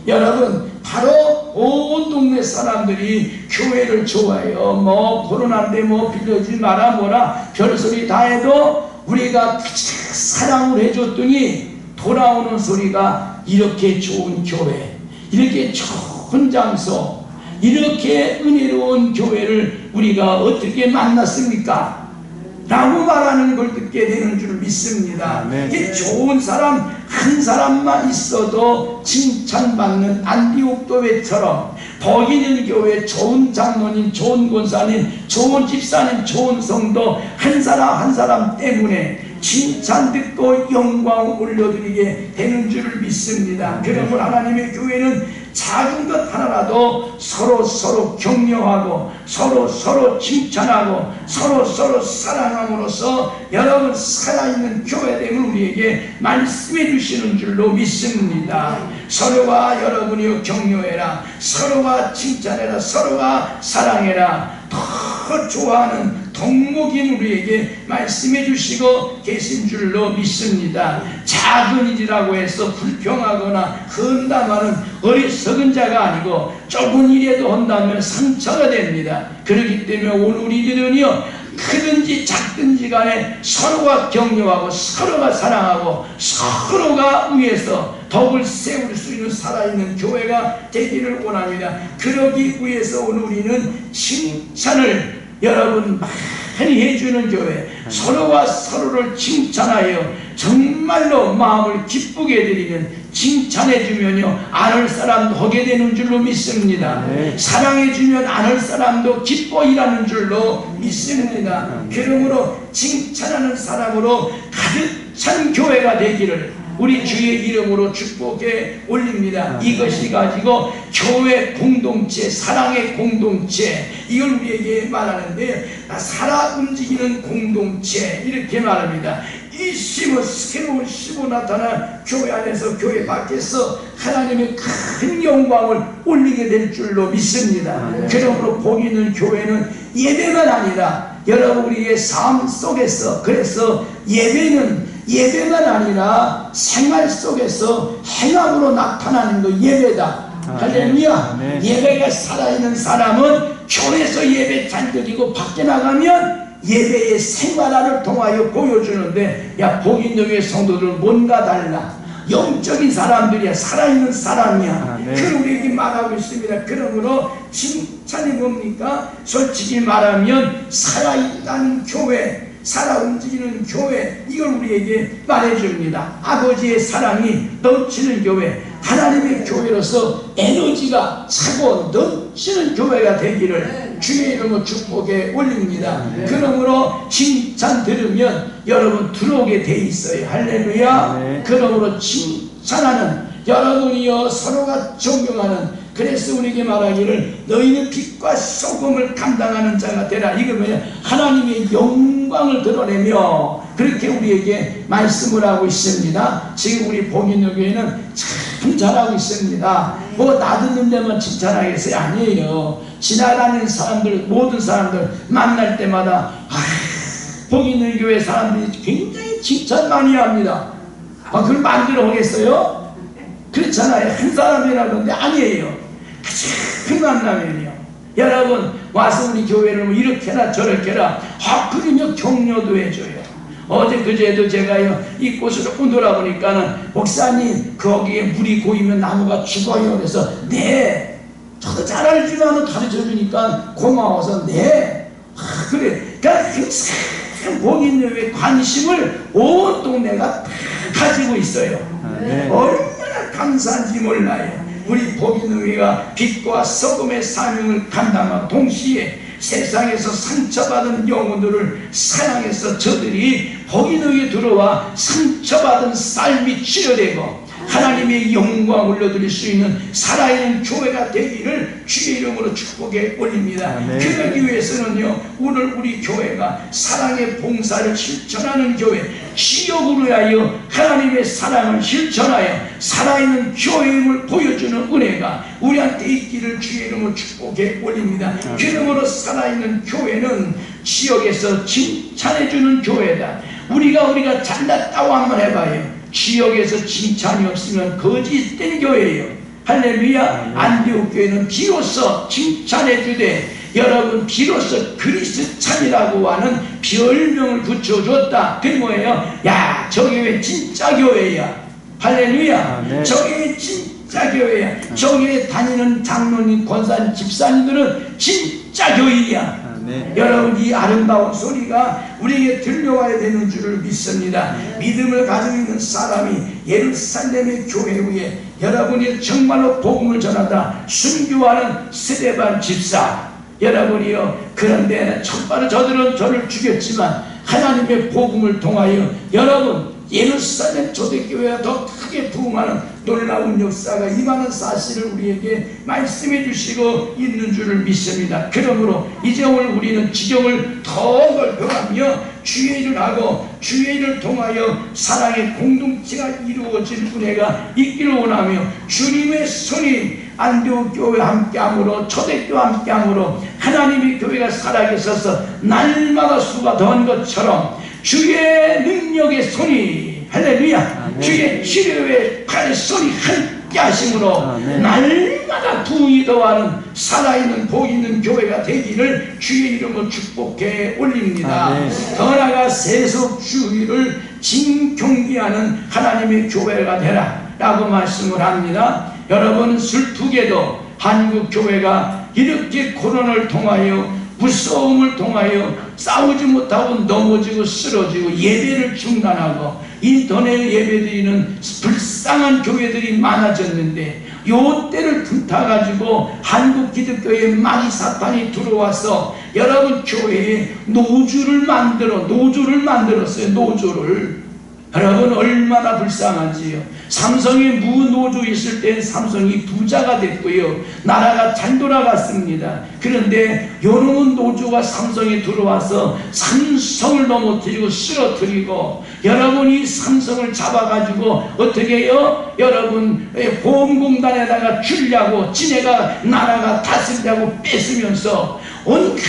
여러분, 바로 온 동네 사람들이 교회를 좋아해요. 뭐 코로나인데 뭐 빌려주지 마라 뭐라 별소리 다 해도 우리가 사랑을 해줬더니 돌아오는 소리가 이렇게 좋은 교회, 이렇게 좋은 장소, 이렇게 은혜로운 교회를 우리가 어떻게 만났습니까? 라고 말하는 걸 듣게 되는 줄 믿습니다. 네. 이게 좋은 사람 한 사람만 있어도 칭찬받는 안디옥 교회처럼, 보이는 교회 좋은 장로님, 좋은 권사님, 좋은 집사님, 좋은 성도 한 사람 한 사람 때문에 칭찬 듣고 영광을 올려드리게 되는 줄을 믿습니다. 그러므로 하나님의 교회는 작은 것 하나라도 서로 격려하고 서로 칭찬하고 서로 사랑함으로써 여러분 살아있는 교회됨을 우리에게 말씀해 주시는 줄로 믿습니다. 서로가 여러분이 격려해라, 서로가 칭찬해라, 서로가 사랑해라, 더 좋아하는 동목인 우리에게 말씀해 주시고 계신 줄로 믿습니다. 작은 일이라고 해서 불평하거나 헌담하는 어리석은 자가 아니고 좁은 일에도 헌다면 상처가 됩니다. 그렇기 때문에 오늘 우리들은요, 크든지 작든지 간에 서로가 격려하고 서로가 사랑하고 서로가 위해서 덕을 세울 수 있는 살아있는 교회가 되기를 원합니다. 그러기 위해서 오늘 우리는 칭찬을 여러분 많이 해주는 교회, 서로가 서로를 칭찬하여 정말로 마음을 기쁘게 드리는, 칭찬해주면요 안을 사람도 하게 되는 줄로 믿습니다. 사랑해주면 안을 사람도 기뻐 일하는 줄로 믿습니다. 그러므로 칭찬하는 사람으로 가득 찬 교회가 되기를 우리 주의 이름으로 축복해 올립니다. 이것이 가지고 교회 공동체, 사랑의 공동체, 이걸 우리에게 말하는데 살아 움직이는 공동체 이렇게 말합니다. 이 새로운 심어 나타난 교회 안에서 교회 밖에서 하나님의 큰 영광을 올리게 될 줄로 믿습니다. 그러므로 복 있는 교회는 예배만 아니라 여러분 우리의 삶 속에서, 그래서 예배는 예배만 아니라 생활 속에서 행함으로 나타나는 거 예배다. 할렐루야. 아멘. 예배가 살아있는 사람은 교회에서 예배 잔드리고 밖에 나가면 예배의 생활화를 통하여 보여주는데, 야, 복인교회 성도들은 뭔가 달라. 영적인 사람들이야. 살아있는 사람이야. 아멘. 그걸 우리에게 말하고 있습니다. 그러므로 칭찬이 뭡니까? 솔직히 말하면 살아있다는 교회, 살아 움직이는 교회, 이걸 우리에게 말해줍니다. 아버지의 사랑이 넘치는 교회, 하나님의 교회로서 에너지가 차고 넘치는 교회가 되기를 주의 이름으로 축복해 올립니다. 그러므로 칭찬 들으면 여러분 들어오게 돼 있어요. 할렐루야. 그러므로 칭찬하는 여러분이여 서로가 존경하는, 그래서 우리에게 말하기를 너희는 빛과 소금을 감당하는 자가 되라. 이거 뭐냐? 하나님의 영광을 드러내며 그렇게 우리에게 말씀을 하고 있습니다. 지금 우리 복인교회는 참 잘하고 있습니다. 뭐 나듣는 데만 칭찬하겠어요? 아니에요. 지나다니는 사람들, 모든 사람들 만날 때마다 복인교회 사람들이 굉장히 칭찬 많이 합니다. 그걸 만들어 오겠어요? 그렇잖아요. 한 사람이라던데 아니에요. 큰 만나면요, 여러분 와서 우리 교회를 뭐 이렇게나 저렇게나 그러면 격려도 해줘요. 어제 그제도 제가요 이 곳을 조금 돌아보니까는 목사님 거기에 물이 고이면 나무가 죽어요. 그래서 네, 저도 잘 알지만 가르쳐주니까 고마워서 네, 그래. 그러니까 복인교회 관심을 온 동네가 다 가지고 있어요. 얼마나 감사한지 몰라요. 우리 복인교회가 빛과 소금의 사명을 감당하고 동시에 세상에서 상처받은 영혼들을 사랑해서 저들이 복인교회에 들어와 상처받은 삶이 치료되고 하나님의 영광을 올려드릴 수 있는 살아있는 교회가 되기를 주의 이름으로 축복해 올립니다. 그러기 위해서는요, 오늘 우리 교회가 사랑의 봉사를 실천하는 교회, 지역으로 하여 하나님의 사랑을 실천하여 살아있는 교회임을 보여주는 은혜가 우리한테 있기를 주의 이름으로 축복해 올립니다. 그러므로 살아있는 교회는 지역에서 칭찬해주는 교회다. 우리가 잘났다고 한번 해봐요. 지역에서 칭찬이 없으면 거짓된 교회예요. 할렐루야. 안디옥 교회는 비로소 칭찬해 주되 여러분 비로소 그리스찬이라고 하는 별명을 붙여줬다. 그게 뭐예요? 야, 저 교회 진짜 교회야. 할렐루야. 저 교회 진짜 교회야. 저 교회 다니는 장로님, 권사님, 집사님들은 진짜 교인이야. 여러분 이 아름다운 소리가 우리에게 들려와야 되는 줄을 믿습니다. 믿음을 가지고 있는 사람이 예루살렘의 교회 위에 여러분이 정말로 복음을 전하다 순교하는 스데반 집사, 여러분이요, 그런데 첫발은 저들은 저를 죽였지만 하나님의 복음을 통하여 여러분 예루살렘 초대교회가 더 크게 부흥하는 놀라운 역사가 임하는 사실을 우리에게 말씀해 주시고 있는 줄을 믿습니다. 그러므로 이제 오늘 우리는 지경을 더 넓혀가며 주의 일을 하고 주의 일을 통하여 사랑의 공동체가 이루어질 은혜가 있기를 원하며 주님의 손이 안디옥 교회 함께함으로 초대교회 함께함으로 하나님의 교회가 살아계셔서 날마다 수가 더한 것처럼 주의 능력의 손이, 할렐루야, 주의 치료의 팔의 손이 함께 하심으로 날마다 부흥이 더하는 살아있는 복 있는 교회가 되기를 주의 이름으로 축복해 올립니다. 더 나아가 세속주의를 진경기하는 하나님의 교회가 되라 라고 말씀을 합니다. 여러분 슬프게도 한국 교회가 이렇게 코로나를 통하여 무서움을 통하여 싸우지 못하고 넘어지고 쓰러지고 예배를 중단하고 인터넷 예배드리는 불쌍한 교회들이 많아졌는데 요 때를 틈타가지고 한국 기독교에 마귀 사탄이 들어와서 여러분 교회에 노조를 만들었어요. 노조를. 여러분 얼마나 불쌍한지요. 삼성에 무노조 있을 땐 삼성이 부자가 됐고요, 나라가 잘 돌아갔습니다. 그런데 요놈은 노조가 삼성에 들어와서 삼성을 넘어뜨리고 쓰러뜨리고 여러분이 삼성을 잡아가지고 어떻게 해요? 여러분 보험공단에다가 주려고 지네가 나라가 다스리려고 뺏으면서 온갖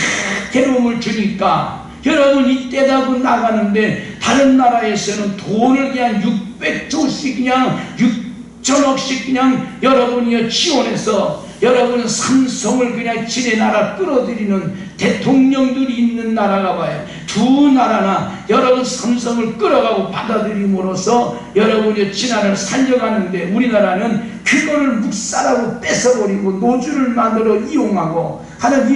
괴로움을 주니까 여러분 이때다고 나가는데 다른 나라에서는 돈을 그냥 600조씩 그냥 6천억씩 그냥 여러분이 지원해서 여러분 삼성을 그냥 지네 나라 끌어들이는 대통령들이 있는 나라가 봐요. 두 나라나 여러분 삼성을 끌어가고 받아들임으로써 여러분이 지나라를 살려가는데 우리나라는 그거를 묵살하고 뺏어버리고 노주를 만들어 이용하고 하는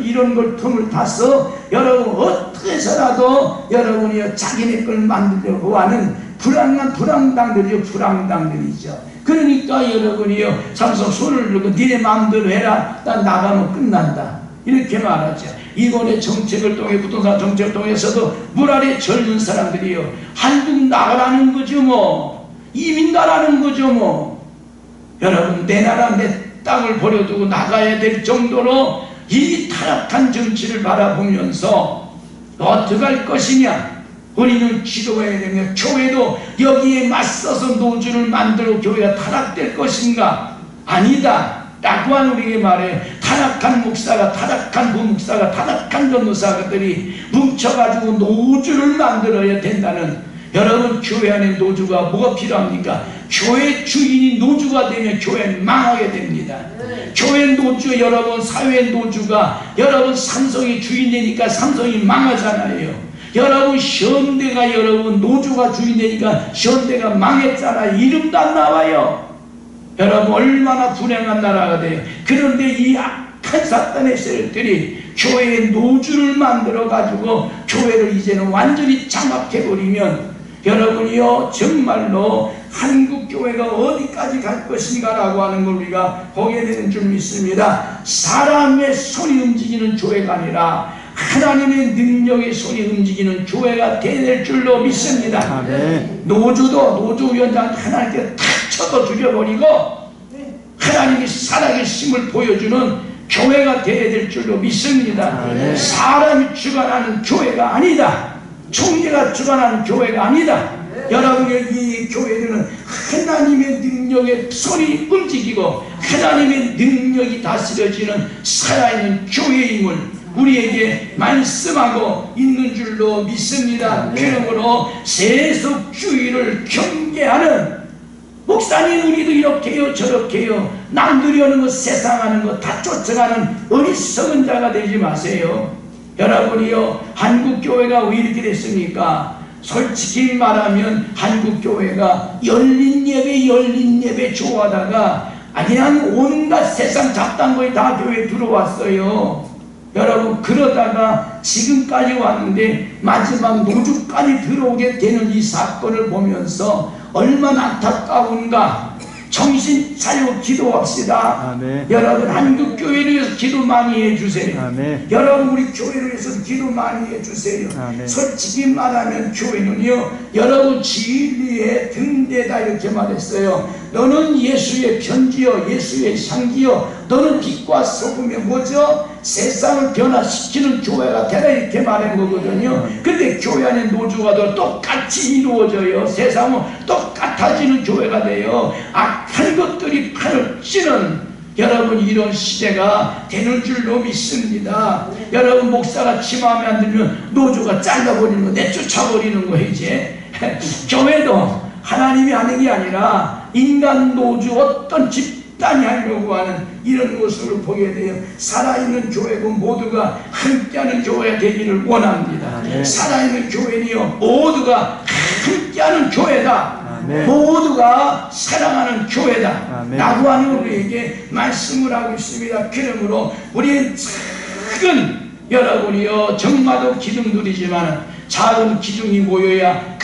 이런 걸 틈을 타서 여러분 어떻게 해서라도 여러분이 자기네 걸 만들려고 하는 불황당들이죠. 그러니까 여러분이요 삼성 손을 들고 니네 마음대로 해라. 난 나가면 끝난다. 이렇게 말하죠. 이번에 정책을 통해 부동산 정책을 통해서도 물 아래 젊은 사람들이요 한국 나가라는 거죠 뭐. 이민 가라는 거죠 뭐. 여러분 내 나라 내 땅을 버려두고 나가야 될 정도로 이 타락한 정치를 바라보면서 어떻게 할 것이냐. 우리는 기도해야 되며 교회도 여기에 맞서서 노주를 만들어 교회가 타락될 것인가? 아니다 라고 한 우리에게 말해. 타락한 목사가 타락한 부목사가 타락한 전도사들이 뭉쳐가지고 노주를 만들어야 된다는. 여러분 교회 안에 노주가 뭐가 필요합니까? 교회 주인이 노주가 되면 교회는 망하게 됩니다. 교회 노주 여러분 사회 노주가 여러분 삼성이 주인되니까 삼성이 망하잖아요. 여러분 현대가 여러분 노조가 주인되니까 현대가 망했잖아요. 이름도 안 나와요. 여러분 얼마나 불행한 나라가 돼요. 그런데 이 악한 사탄의 세력들이 교회의 노주를 만들어 가지고 교회를 이제는 완전히 장악해버리면 여러분이요 정말로 한국 교회가 어디까지 갈 것인가 라고 하는 걸 우리가 보게 되는 줄 믿습니다. 사람의 손이 움직이는 교회가 아니라 하나님의 능력의 손이 움직이는 교회가 될 줄로 믿습니다. 아멘. 노조위원장 하나님께 탁 쳐서 죽여버리고 하나님이 살아계심을 보여주는 교회가 되어야 될 줄로 믿습니다. 아멘. 사람이 주관하는 교회가 아니다. 총리가 주관하는 교회가 아니다. 여러분의 이 교회들은 하나님의 능력의 손이 움직이고 하나님의 능력이 다스려지는 살아있는 교회임을 우리에게 말씀하고 있는 줄로 믿습니다. 그러므로 세속주의를 경계하는 목사님 우리도 이렇게요 저렇게요 남들이 하는 것 세상 하는 것 다 쫓아가는 어리석은 자가 되지 마세요. 여러분이요 한국교회가 왜 이렇게 됐습니까? 솔직히 말하면 한국교회가 열린 예배 좋아하다가 그냥 온갖 세상 잡다한 거에 다 교회에 들어왔어요. 여러분 그러다가 지금까지 왔는데 마지막 노주까지 들어오게 되는 이 사건을 보면서 얼마나 안타까운가. 정신 차리고 기도합시다. 아멘. 여러분 한국교회를 위해서 기도 많이 해주세요. 아멘. 여러분 우리 교회를 위해서 기도 많이 해주세요. 아멘. 솔직히 말하면 교회는요 여러분 진리의 등대다 이렇게 말했어요. 너는 예수의 편지요 예수의 향기요 너는 빛과 소금이 뭐죠? 세상을 변화시키는 교회가 되라 이렇게 말한 거거든요. 근데 교회 안에 노조가 더 똑같이 이루어져요. 세상은 똑같아지는 교회가 돼요. 악한 것들이 판을 찌는 여러분 이런 시대가 되는 줄로 믿습니다. 여러분 목사가 지 마음에 안 들면 노조가 잘라버리는 거 내쫓아버리는 거예요. 이제 교회도 하나님이 하는 게 아니라 인간 노조 어떤 집단이 하려고 하는 이런 모습을 보게 돼요. 살아있는 교회고 모두가 함께하는 교회가 되기를 원합니다. 아멘. 살아있는 교회는요 모두가 함께하는 교회다. 아멘. 모두가 사랑하는 교회다. 아멘. 라고 하는 우리에게 말씀을 하고 있습니다. 그러므로 우리는 작은 여러분이요 정마도 기둥들이지만 작은 기둥이 모여야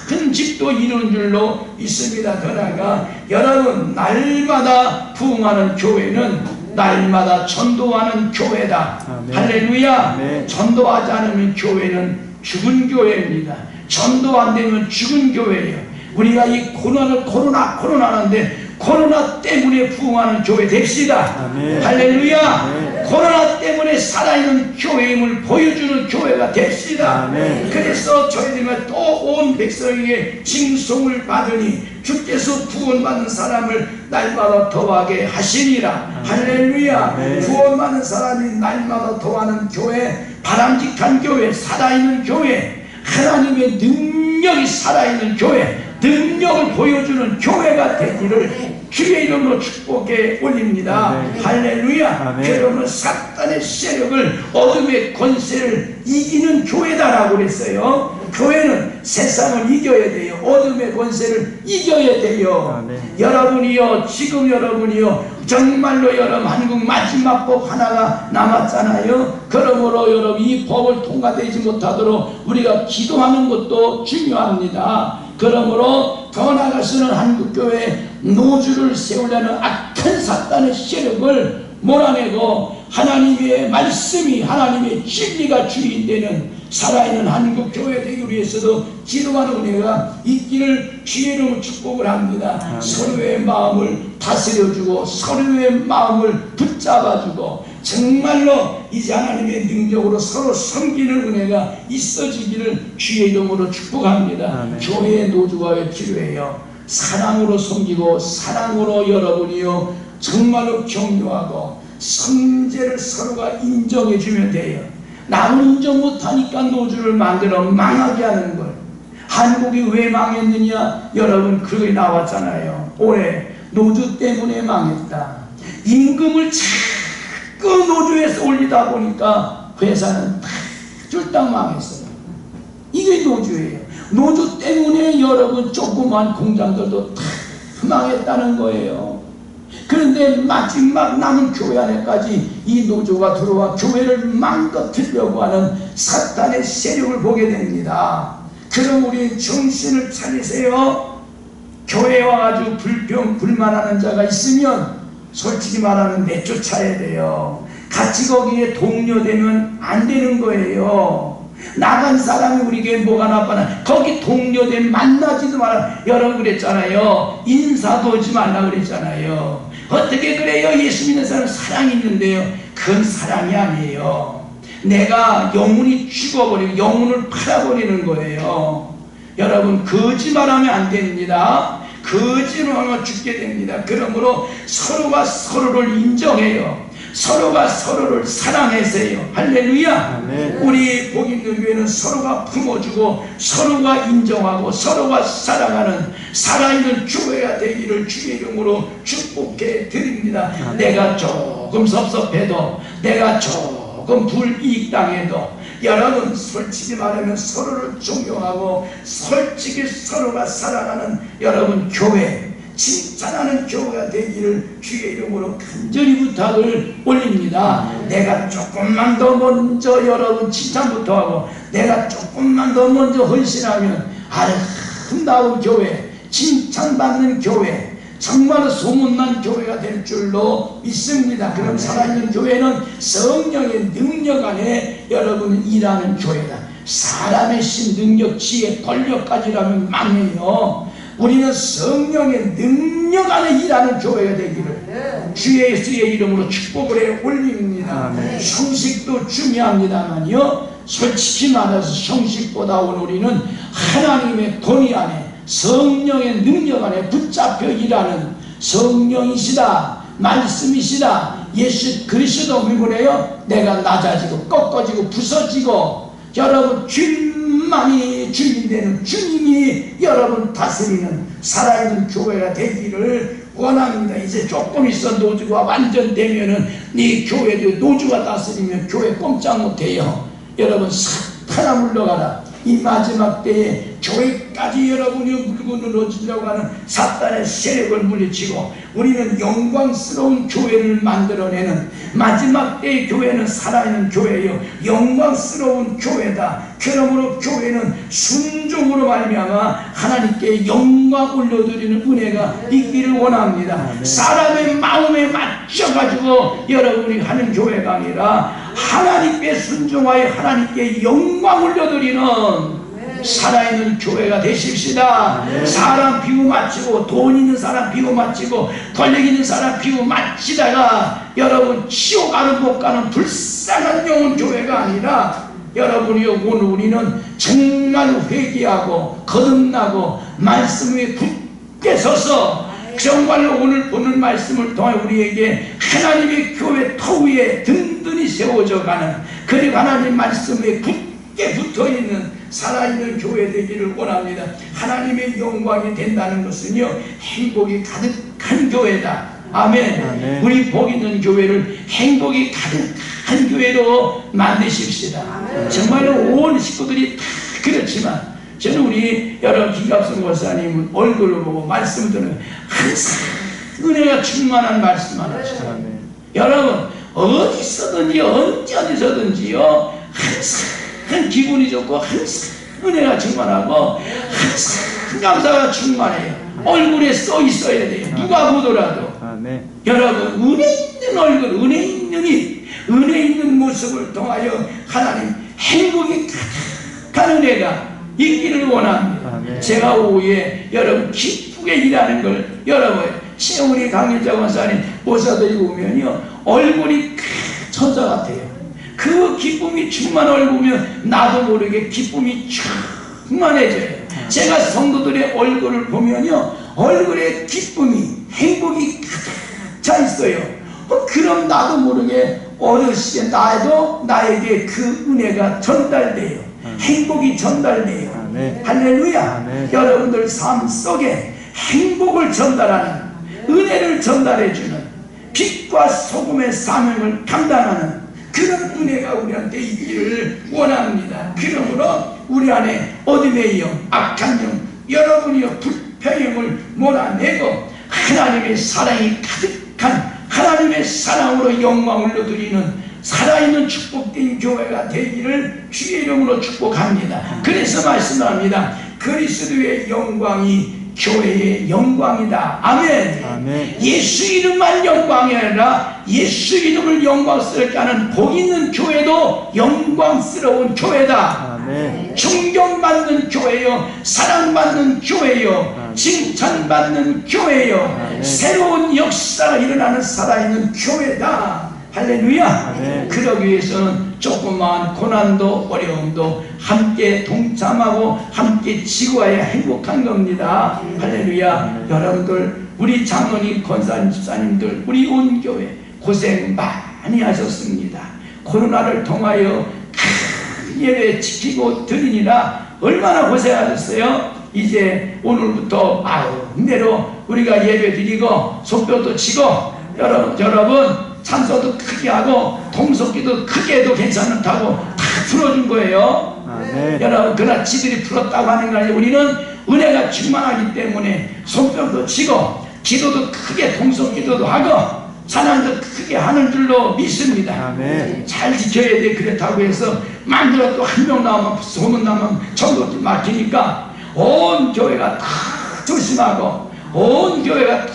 큰 집도 이루는 줄로 있습니다. 그러나 여러분 날마다 부흥하는 교회는 날마다 전도하는 교회다. 아멘. 할렐루야. 아멘. 전도하지 않으면 교회는 죽은 교회입니다. 전도 안 되면 죽은 교회예요. 우리가 이 코로나는데 코로나 때문에 부흥하는 교회 됩시다. 아멘. 할렐루야. 아멘. 코로나 때문에 살아있는 교회임을 보여주는 교회가 됩시다. 아멘. 그래서 저희들은 또 온 백성에게 징송을 받으니 주께서 구원받는 사람을 날마다 더하게 하시니라. 할렐루야. 아멘. 구원받는 사람이 날마다 더하는 교회, 바람직한 교회, 살아있는 교회, 하나님의 능력이 살아있는 교회, 능력을 보여주는 교회가 되기를 주의 이름으로 축복해 올립니다. 아멘. 할렐루야. 아멘. 여러분은 사탄의 세력을, 어둠의 권세를 이기는 교회다라고 그랬어요. 교회는 세상을 이겨야 돼요. 어둠의 권세를 이겨야 돼요. 아멘. 여러분이요, 지금 여러분이요, 정말로 여러분 한국 마지막 법 하나가 남았잖아요. 그러므로 여러분 이 법을 통과되지 못하도록 우리가 기도하는 것도 중요합니다. 그러므로 더 나아가서는 한국교회에 노주를 세우려는 악한 사탄의 세력을 몰아내고 하나님의 말씀이, 하나님의 진리가 주인되는 살아있는 한국교회 되기 위해서도 기도하는 은혜가 있기를 주의 이름으로 축복을 합니다. 서로의 마음을 다스려주고 서로의 마음을 붙잡아주고 정말로 이제 하나님의 능력으로 서로 섬기는 은혜가 있어지기를 주의 이름으로 축복합니다. 아멘. 교회의 노주가 왜 필요해요? 사랑으로 섬기고 사랑으로 여러분이요 정말로 격려하고 성제를 서로가 인정해주면 돼요. 남은 인정 못하니까 노주를 만들어 망하게 하는 걸. 한국이 왜 망했느냐? 여러분 그게 나왔잖아요. 올해 노주 때문에 망했다. 임금을 자꾸 노조에서 올리다 보니까 회사는 다 쫄딱 망했어요. 이게 노조예요. 노조 때문에 여러분 조그만 공장들도 다 망했다는 거예요. 그런데 마지막 남은 교회 안에까지 이 노조가 들어와 교회를 망가뜨리려고 하는 사탄의 세력을 보게 됩니다. 그럼 우리 정신을 차리세요. 교회에 와가지고 불평 불만하는 자가 있으면 솔직히 말하면 내쫓아야 돼요. 같이 거기에 동료되면 안 되는 거예요. 나간 사람이 우리에게 뭐가 나빠나 거기 동료되면 만나지도 말라. 여러분 그랬잖아요. 인사도 하지 말라 그랬잖아요. 어떻게 그래요? 예수 믿는 사람 사랑이 있는데요. 그건 사랑이 아니에요. 내가 영혼이 죽어버리고 영혼을 팔아버리는 거예요. 여러분 거짓말하면 안 됩니다. 거짓말하면 죽게 됩니다. 그러므로 서로가 서로를 인정해요. 서로가 서로를 사랑하세요. 할렐루야. 아멘. 우리 복 있는 교회는 서로가 품어주고 서로가 인정하고 서로가 사랑하는 살아있는 교회가 되기를 주의 이름으로 축복해 드립니다. 내가 조금 섭섭해도 내가 조금 불이익 당해도 여러분 솔직히 말하면 서로를 존경하고 솔직히 서로가 사랑하는 여러분 교회, 칭찬하는 교회가 되기를 주의 이름으로 간절히 부탁을 올립니다. 내가 조금만 더 먼저 여러분 칭찬부터 하고 내가 조금만 더 먼저 헌신하면 아름다운 교회, 칭찬받는 교회, 정말 소문난 교회가 될 줄로 믿습니다. 그럼 살아있는 교회는 성령의 능력 안에 여러분은 일하는 교회다. 사람의 신, 능력, 지혜, 권력까지라면 망해요. 우리는 성령의 능력 안에 일하는 교회가 되기를 주의 예수의 이름으로 축복을 해 올립니다. 아멘. 형식도 중요합니다만요, 솔직히 말해서 형식보다 우리는 하나님의 권위 안에 성령의 능력 안에 붙잡혀 일하는 성령이시다, 말씀이시다, 예수 그리스도 믿으래요. 내가 낮아지고 꺾어지고 부서지고 여러분 주님만이 주인 되는 주님이 여러분 다스리는 살아있는 교회가 되기를 원합니다. 이제 조금 있어 노주가 완전 되면은 네 교회도 노주가 다스리면 교회 꼼짝 못해요. 여러분 사탄아 물러가라. 이 마지막 때에 교회까지 여러분이 물고 늘어지려고 하는 사탄의 세력을 물리치고 우리는 영광스러운 교회를 만들어내는 마지막 때의 교회는 살아있는 교회요 영광스러운 교회다. 그러므로 교회는 순종으로 말미암아 하나님께 영광 올려드리는 은혜가 있기를 원합니다. 사람의 마음에 맞춰가지고 여러분이 하는 교회가 아니라 하나님께 순종하여 하나님께 영광 올려드리는 살아있는 교회가 되십시다. 사람 비유 맞추고 돈 있는 사람 비유 맞추고 권력 있는 사람 비유 맞추다가 여러분 지옥 가는 못 가는 불쌍한 영혼 교회가 아니라 여러분이요 오늘 우리는 정말 회개하고 거듭나고 말씀 위에 굳게 서서 정말로 오늘 보는 말씀을 통해 우리에게 하나님의 교회 터 위에 든든히 세워져 가는 그리고 하나님 말씀 위에 굳게 붙어있는 살아있는 교회 되기를 원합니다. 하나님의 영광이 된다는 것은요, 행복이 가득한 교회다. 아멘. 아멘. 우리 복 있는 교회를 행복이 가득한 교회로 만드십시다. 정말로 온 식구들이 다 그렇지만 저는 우리 여러 김갑순 목사님 얼굴을 보고 말씀 들으면 항상 은혜가 충만한 말씀만 하시죠. 아멘. 여러분 어디서든지 어디서든지요 항상 기분이 좋고 항상 은혜가 충만하고 항상 감사가 충만해요. 얼굴에 써 있어야 돼요. 누가 보더라도. 아멘. 여러분 은혜 있는 얼굴, 은혜 있는 입, 은혜 있는 모습을 통하여 하나님 행복이 가득한 은혜가 있기를 원합니다. 아멘. 제가 오후에 여러분 기쁘게 일하는 걸 여러분 우리 강일자 권사님 모사들이 보면요 얼굴이 천사 같아요. 그 기쁨이 충만 얼굴 보면 나도 모르게 기쁨이 충만해져요. 제가 성도들의 얼굴을 보면요 얼굴에 기쁨이 행복이 가득 차 있어요. 그럼 나도 모르게 어르시게 나에게 그 은혜가 전달돼요. 행복이 전달돼요. 아멘. 할렐루야. 아멘. 여러분들 삶 속에 행복을 전달하는 은혜를 전달해주는 빛과 소금의 사명을 감당하는 그런 은혜가 우리한테 있기를 원합니다. 그러므로 우리 안에 어둠의 영, 악한 영, 여러분이여 불평형을 몰아내고 하나님의 사랑이 가득한 하나님의 사랑으로 영광을 얻으리는 살아있는 축복된 교회가 되기를 주의 이름으로 축복합니다. 그래서 말씀합니다. 그리스도의 영광이 교회의 영광이다. 아멘. 아멘. 예수 이름만 영광이 아니라 예수 이름을 영광스럽게 하는 복 있는 교회도 영광스러운 교회다. 아멘. 존경받는 교회요, 사랑받는 교회요, 칭찬받는 교회요, 아멘. 새로운 역사가 일어나는 살아있는 교회다. 할렐루야. 아멘. 그러기 위해서는 조그마한 고난도 어려움도 함께 동참하고 함께 지구하여 행복한 겁니다. 할렐루야. 여러분들 우리 장로님 권사님 집사님들 우리 온 교회 고생 많이 하셨습니다. 코로나를 통하여 큰 예배 지키고 드리니라 얼마나 고생하셨어요. 이제 오늘부터 마음대로 우리가 예배 드리고 손뼉도 치고 여러분 찬송도 크게 하고 통속기도 크게 해도 괜찮다고 다 풀어준 거예요. 아멘. 여러분 그러나 지들이 풀었다고 하는 거 아니에요. 우리는 은혜가 충만하기 때문에 손뼉도 치고 기도도 크게 통속기도도 하고 찬양도 크게 하는 줄로 믿습니다. 아멘. 잘 지켜야 돼. 그렇다고 해서 만들어 또 한 명 나오면 소문 나면 전부 막히니까 온 교회가 다 조심하고 온 교회가 다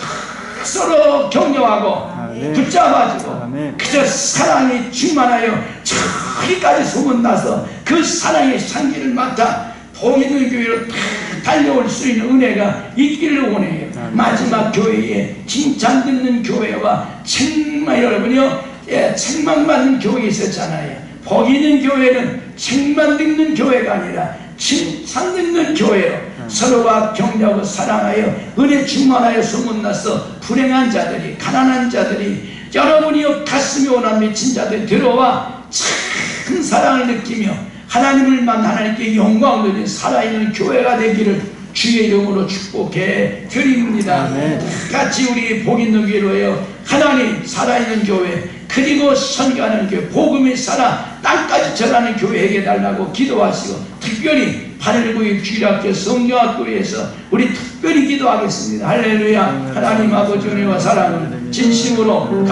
서로 격려하고 아멘. 붙잡아주고 아멘. 그저 사랑이 충만하여 저기까지 소문나서 그 사랑의 향기를 맡아 복 있는 교회로 다 달려올 수 있는 은혜가 있기를 원해요. 아멘. 마지막 교회에 칭찬 듣는 교회와 책망 여러분이요 책망받는 교회 있었잖아요. 복 있는 교회는 책망 듣는 교회가 아니라 칭찬 듣는 교회요. 서로가 격려하고 사랑하여 은혜 충만하여 소문나서 불행한 자들이 가난한 자들이 여러분이요 가슴이 오나 미친 자들이 들어와 큰 사랑을 느끼며 하나님을만 하나님께 영광을 드리는 살아있는 교회가 되기를 주의 이름으로 축복해 드립니다. 아멘. 같이 우리 복 있는 교회로요 하나님 살아있는 교회 그리고 선교하는 교회 복음이 살아 땅까지 전하는 교회에게 달라고 기도하시고 특별히 8.19 주일학교 성경학교에서 우리 특별히 기도하겠습니다. 할렐루야. 하나님 아버지 은혜와 사랑을 진심으로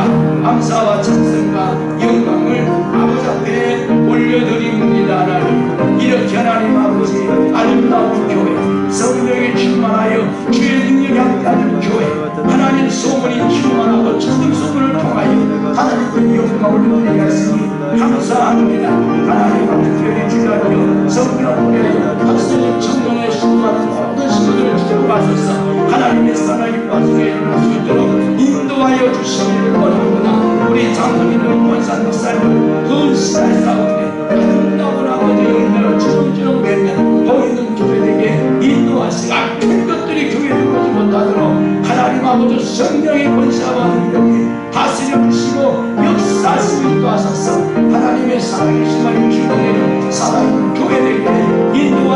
감사와 찬송과 영광을 아버지 앞에 올려드립니다. 하나님 이렇게 하나님 아버지 아름다운 교회 성령에 충만하여 주의 능력이 함께하는 교회 하나님 소문이 충만하고 천국 소문을 통하여 하나님의 영광을 누리게 하시니 감사합니다. 하나님 앞에 교회 주라며 성령 보내어 학생의 청년의 신부같은 모든 신부들을 지켜가셔서 하나님의 사랑이 빠지게 일어날 수 있도록 인도하여 주시기를 원합니다. 우리 장로님들 권사 목사님들 그 시간 가운데 아름다운 아버지 열매를 주렁주렁 맺는 보이는 교회에게 인도하시고 악한 것들이 교회에 들어오지 못하도록 하나님 아버지 성령의 권세와 능력이 다스려 주시고 역사하시고 인도하셔서 하나님의 사랑의 시간이 주님의 살아있는 교회 되게 인도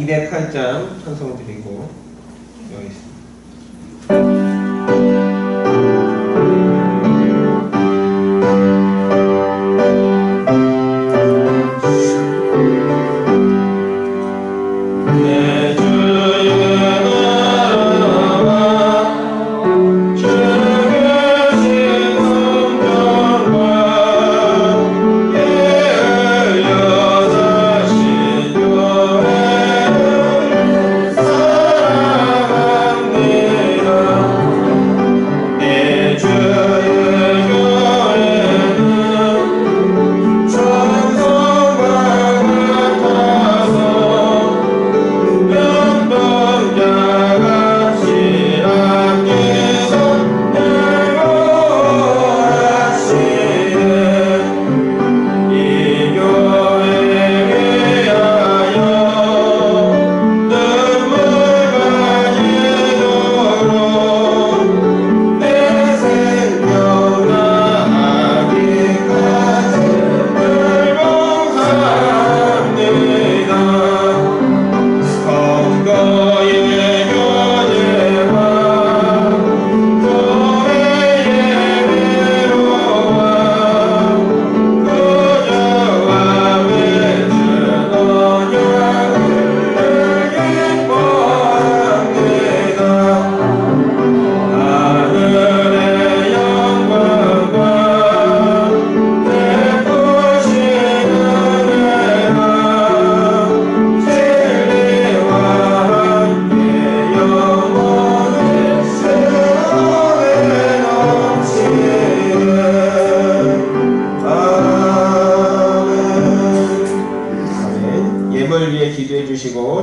208장 찬송 드리고 여기있습니다.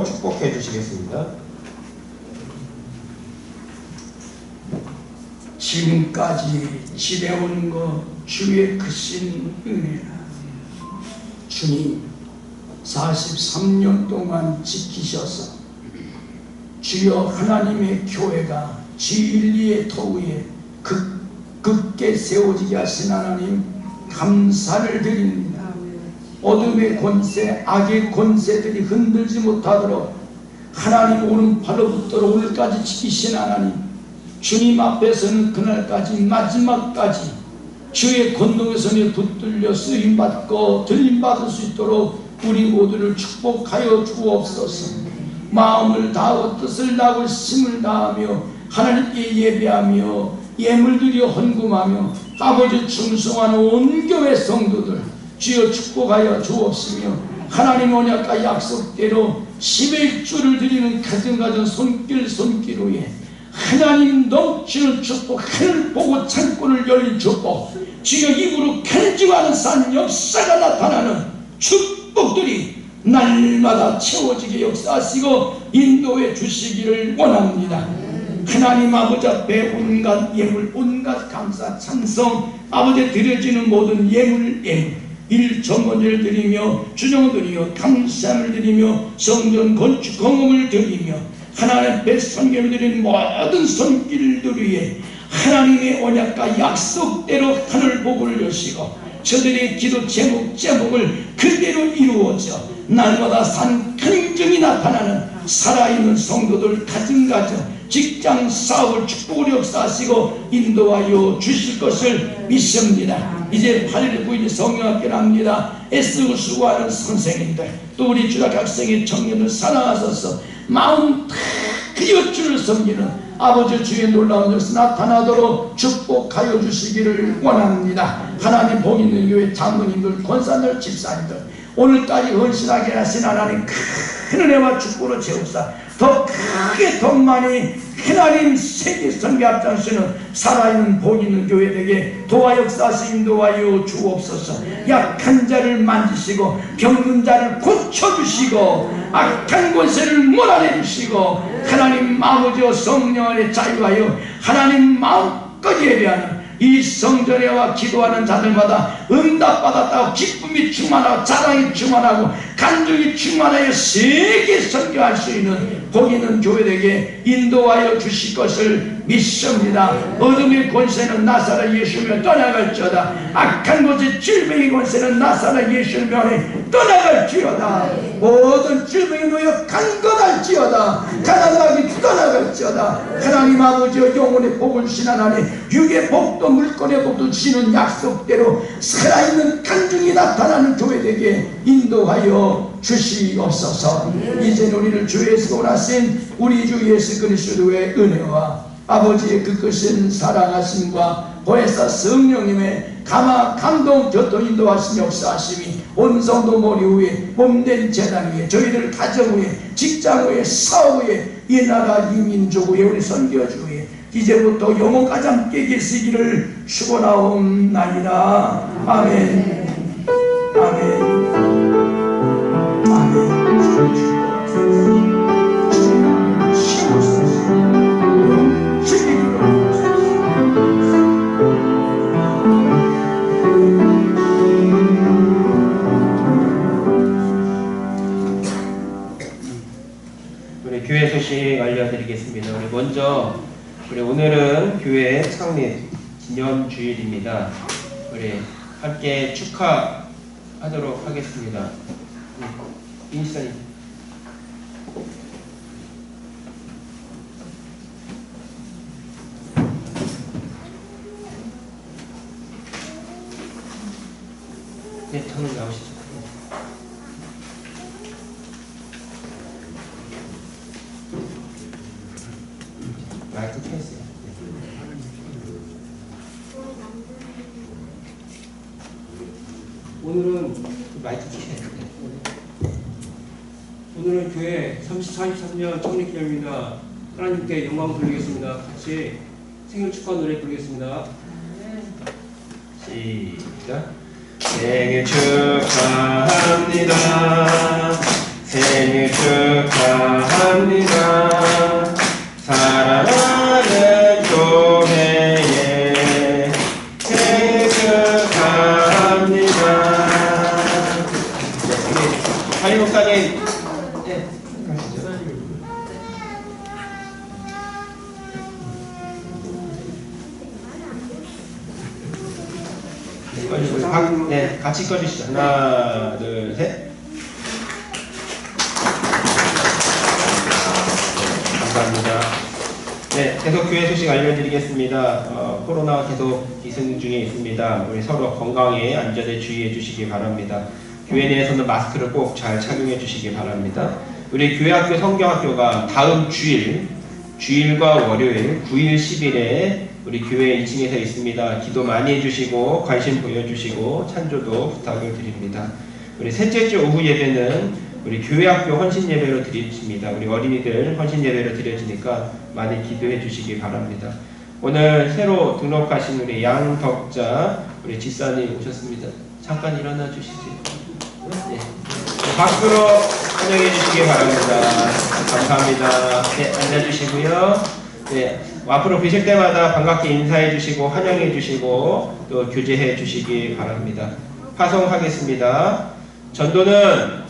축복해 주시겠습니다. 지금까지 지내온 것 주의 크신 은혜라. 주님 43년 동안 지키셔서 주여 하나님의 교회가 진리의 터위에 굳게 세워지게 하신 하나님 감사를 드립니다. 어둠의 권세, 악의 권세들이 흔들지 못하도록 하나님 오른팔로부터 오늘까지 지키신 하나님, 주님 앞에서는 그날까지 마지막까지 주의 권능의 손에 붙들려 쓰임받고 들림받을 수 있도록 우리 모두를 축복하여 주옵소서. 마음을 다하고 뜻을 다하고 힘을 다하며 하나님께 예배하며 예물드려 헌금하며 아버지 충성하는 온 교회 성도들 주여 축복하여 주옵시며 하나님 언약과 약속대로 11주를 드리는 가정가정 손길 위에 하나님 넘치는 축복, 하늘 보고 창문을 열린 축복, 주여 입으로 간증하는 산 역사가 나타나는 축복들이 날마다 채워지게 역사하시고 인도해 주시기를 원합니다. 하나님 아버지 앞에 온갖 예물, 온갖 감사, 찬송, 아버지 드려지는 모든 예물, 일정원을 드리며 주정을 드리며 감사를 드리며 성전 건축 공헌을 드리며 하나님 앞에 선교를 드리는 모든 손길들 위에 하나님의 언약과 약속대로 하늘 복을 여시고 저들의 기도 제목을 그대로 이루어져 날마다 산 긍정이 나타나는 살아있는 성도들 가정 직장 사업을 축복을 역사하시고 인도하여 주실 것을 믿습니다. 이제 8일 9일 성령학교를 합니다. 애쓰고 수고하는 선생님들 또 우리 주락학생의 청년들 사랑하셔서 마음 다 그여 주를 섬기는 아버지 주의 놀라운 역사 나타나도록 축복하여 주시기를 원합니다. 하나님 복 있는 교회 장로님들, 권사들, 집사님들 오늘까지 헌신하게 하신 하나님 큰 은혜와 축복으로 채우사 더 크게 더 많이 하나님 세계 선교 앞장서는 살아있는 복 있는 교회에게 도와 역사하시 인도하여 주옵소서. 약한 자를 만지시고 병든 자를 고쳐주시고 악한 권세를 몰아내주시고 하나님 아버지와 성령 안에 자유하여 하나님 마음껏 예배하는 이 성전에 와 기도하는 자들마다 응답받았다고 기쁨이 충만하고 자랑이 충만하고 간증이 충만하여 세계 선교할 수 있는 복 있는 교회에게 인도하여 주실 것을 믿습니다. 어둠의 권세는 나사렛 예수며 떠나갈지어다. 악한 것의 질병의 권세는 나사렛 예수며 떠나갈지어다. 모든 질병에 놓여 간것할지어다. 가난하기 떠나갈지어다. 하나님 아버지여 영혼의 복을 신하나니 육의 복도 물건의 복도 주시는 약속대로 살아있는 간증이 나타나는 교회에게 인도하여 주시옵소서. 이제 우리를 주 예수 원하신 우리 주 예수 그리스도의 은혜와 아버지의 그 크신 사랑하심과 보혜사 성령님의 감화 감동 교통 인도하심 역사하심이 온 성도 머리 위에 몸된 재단 위에 저희들 가정 위에 직장 위에 사업 위에 이 나라 이 민족 위에 우리 선교주 위에 이제부터 영원까지 함께 계시기를 축원하옵나이다. 아멘. 아멘. 우리 교회 소식 알려드리겠습니다. 우리 먼저 오늘은 교회 창립 기념주일입니다. 우리 함께 축하하도록 하겠습니다. 인사님. 네, 창립 나오시죠. 마이크 켰어요. 오늘은 마이크 켜요. 오늘은 교회 43년 창립기념입니다. 하나님께 영광 돌리겠습니다. 같이 생일 축하 노래 부르겠습니다. 시작. 생일 축하합니다. 생일 축하합니다. 사랑하는 교회에 생일 축하합니다. 하리 목사님, 네, 가시죠. 네, 같이 꺼주시죠. 하나, 둘, 셋. 감사합니다. 네, 계속 교회 소식 알려드리겠습니다. 코로나가 계속 기승 중에 있습니다. 우리 서로 건강에 안전에 주의해 주시기 바랍니다. 교회 내에서는 마스크를 꼭 잘 착용해 주시기 바랍니다. 우리 교회학교 성경학교가 다음 주일과 월요일 9일 10일에 우리 교회 2층에서 있습니다. 기도 많이 해주시고 관심 보여주시고 찬조도 부탁을 드립니다. 우리 셋째 주 오후 예배는 우리 교회학교 헌신 예배로 드립니다. 우리 어린이들 헌신 예배로 드려지니까 많이 기도해 주시기 바랍니다. 오늘 새로 등록하신 우리 양덕자 우리 집사님 오셨습니다. 잠깐 일어나 주시지. 네. 박수로 환영해 주시기 바랍니다. 감사합니다. 네, 앉아주시고요. 네, 앞으로 뵈실 때마다 반갑게 인사해 주시고 환영해 주시고 또 교제해 주시기 바랍니다. 파송하겠습니다. 전도는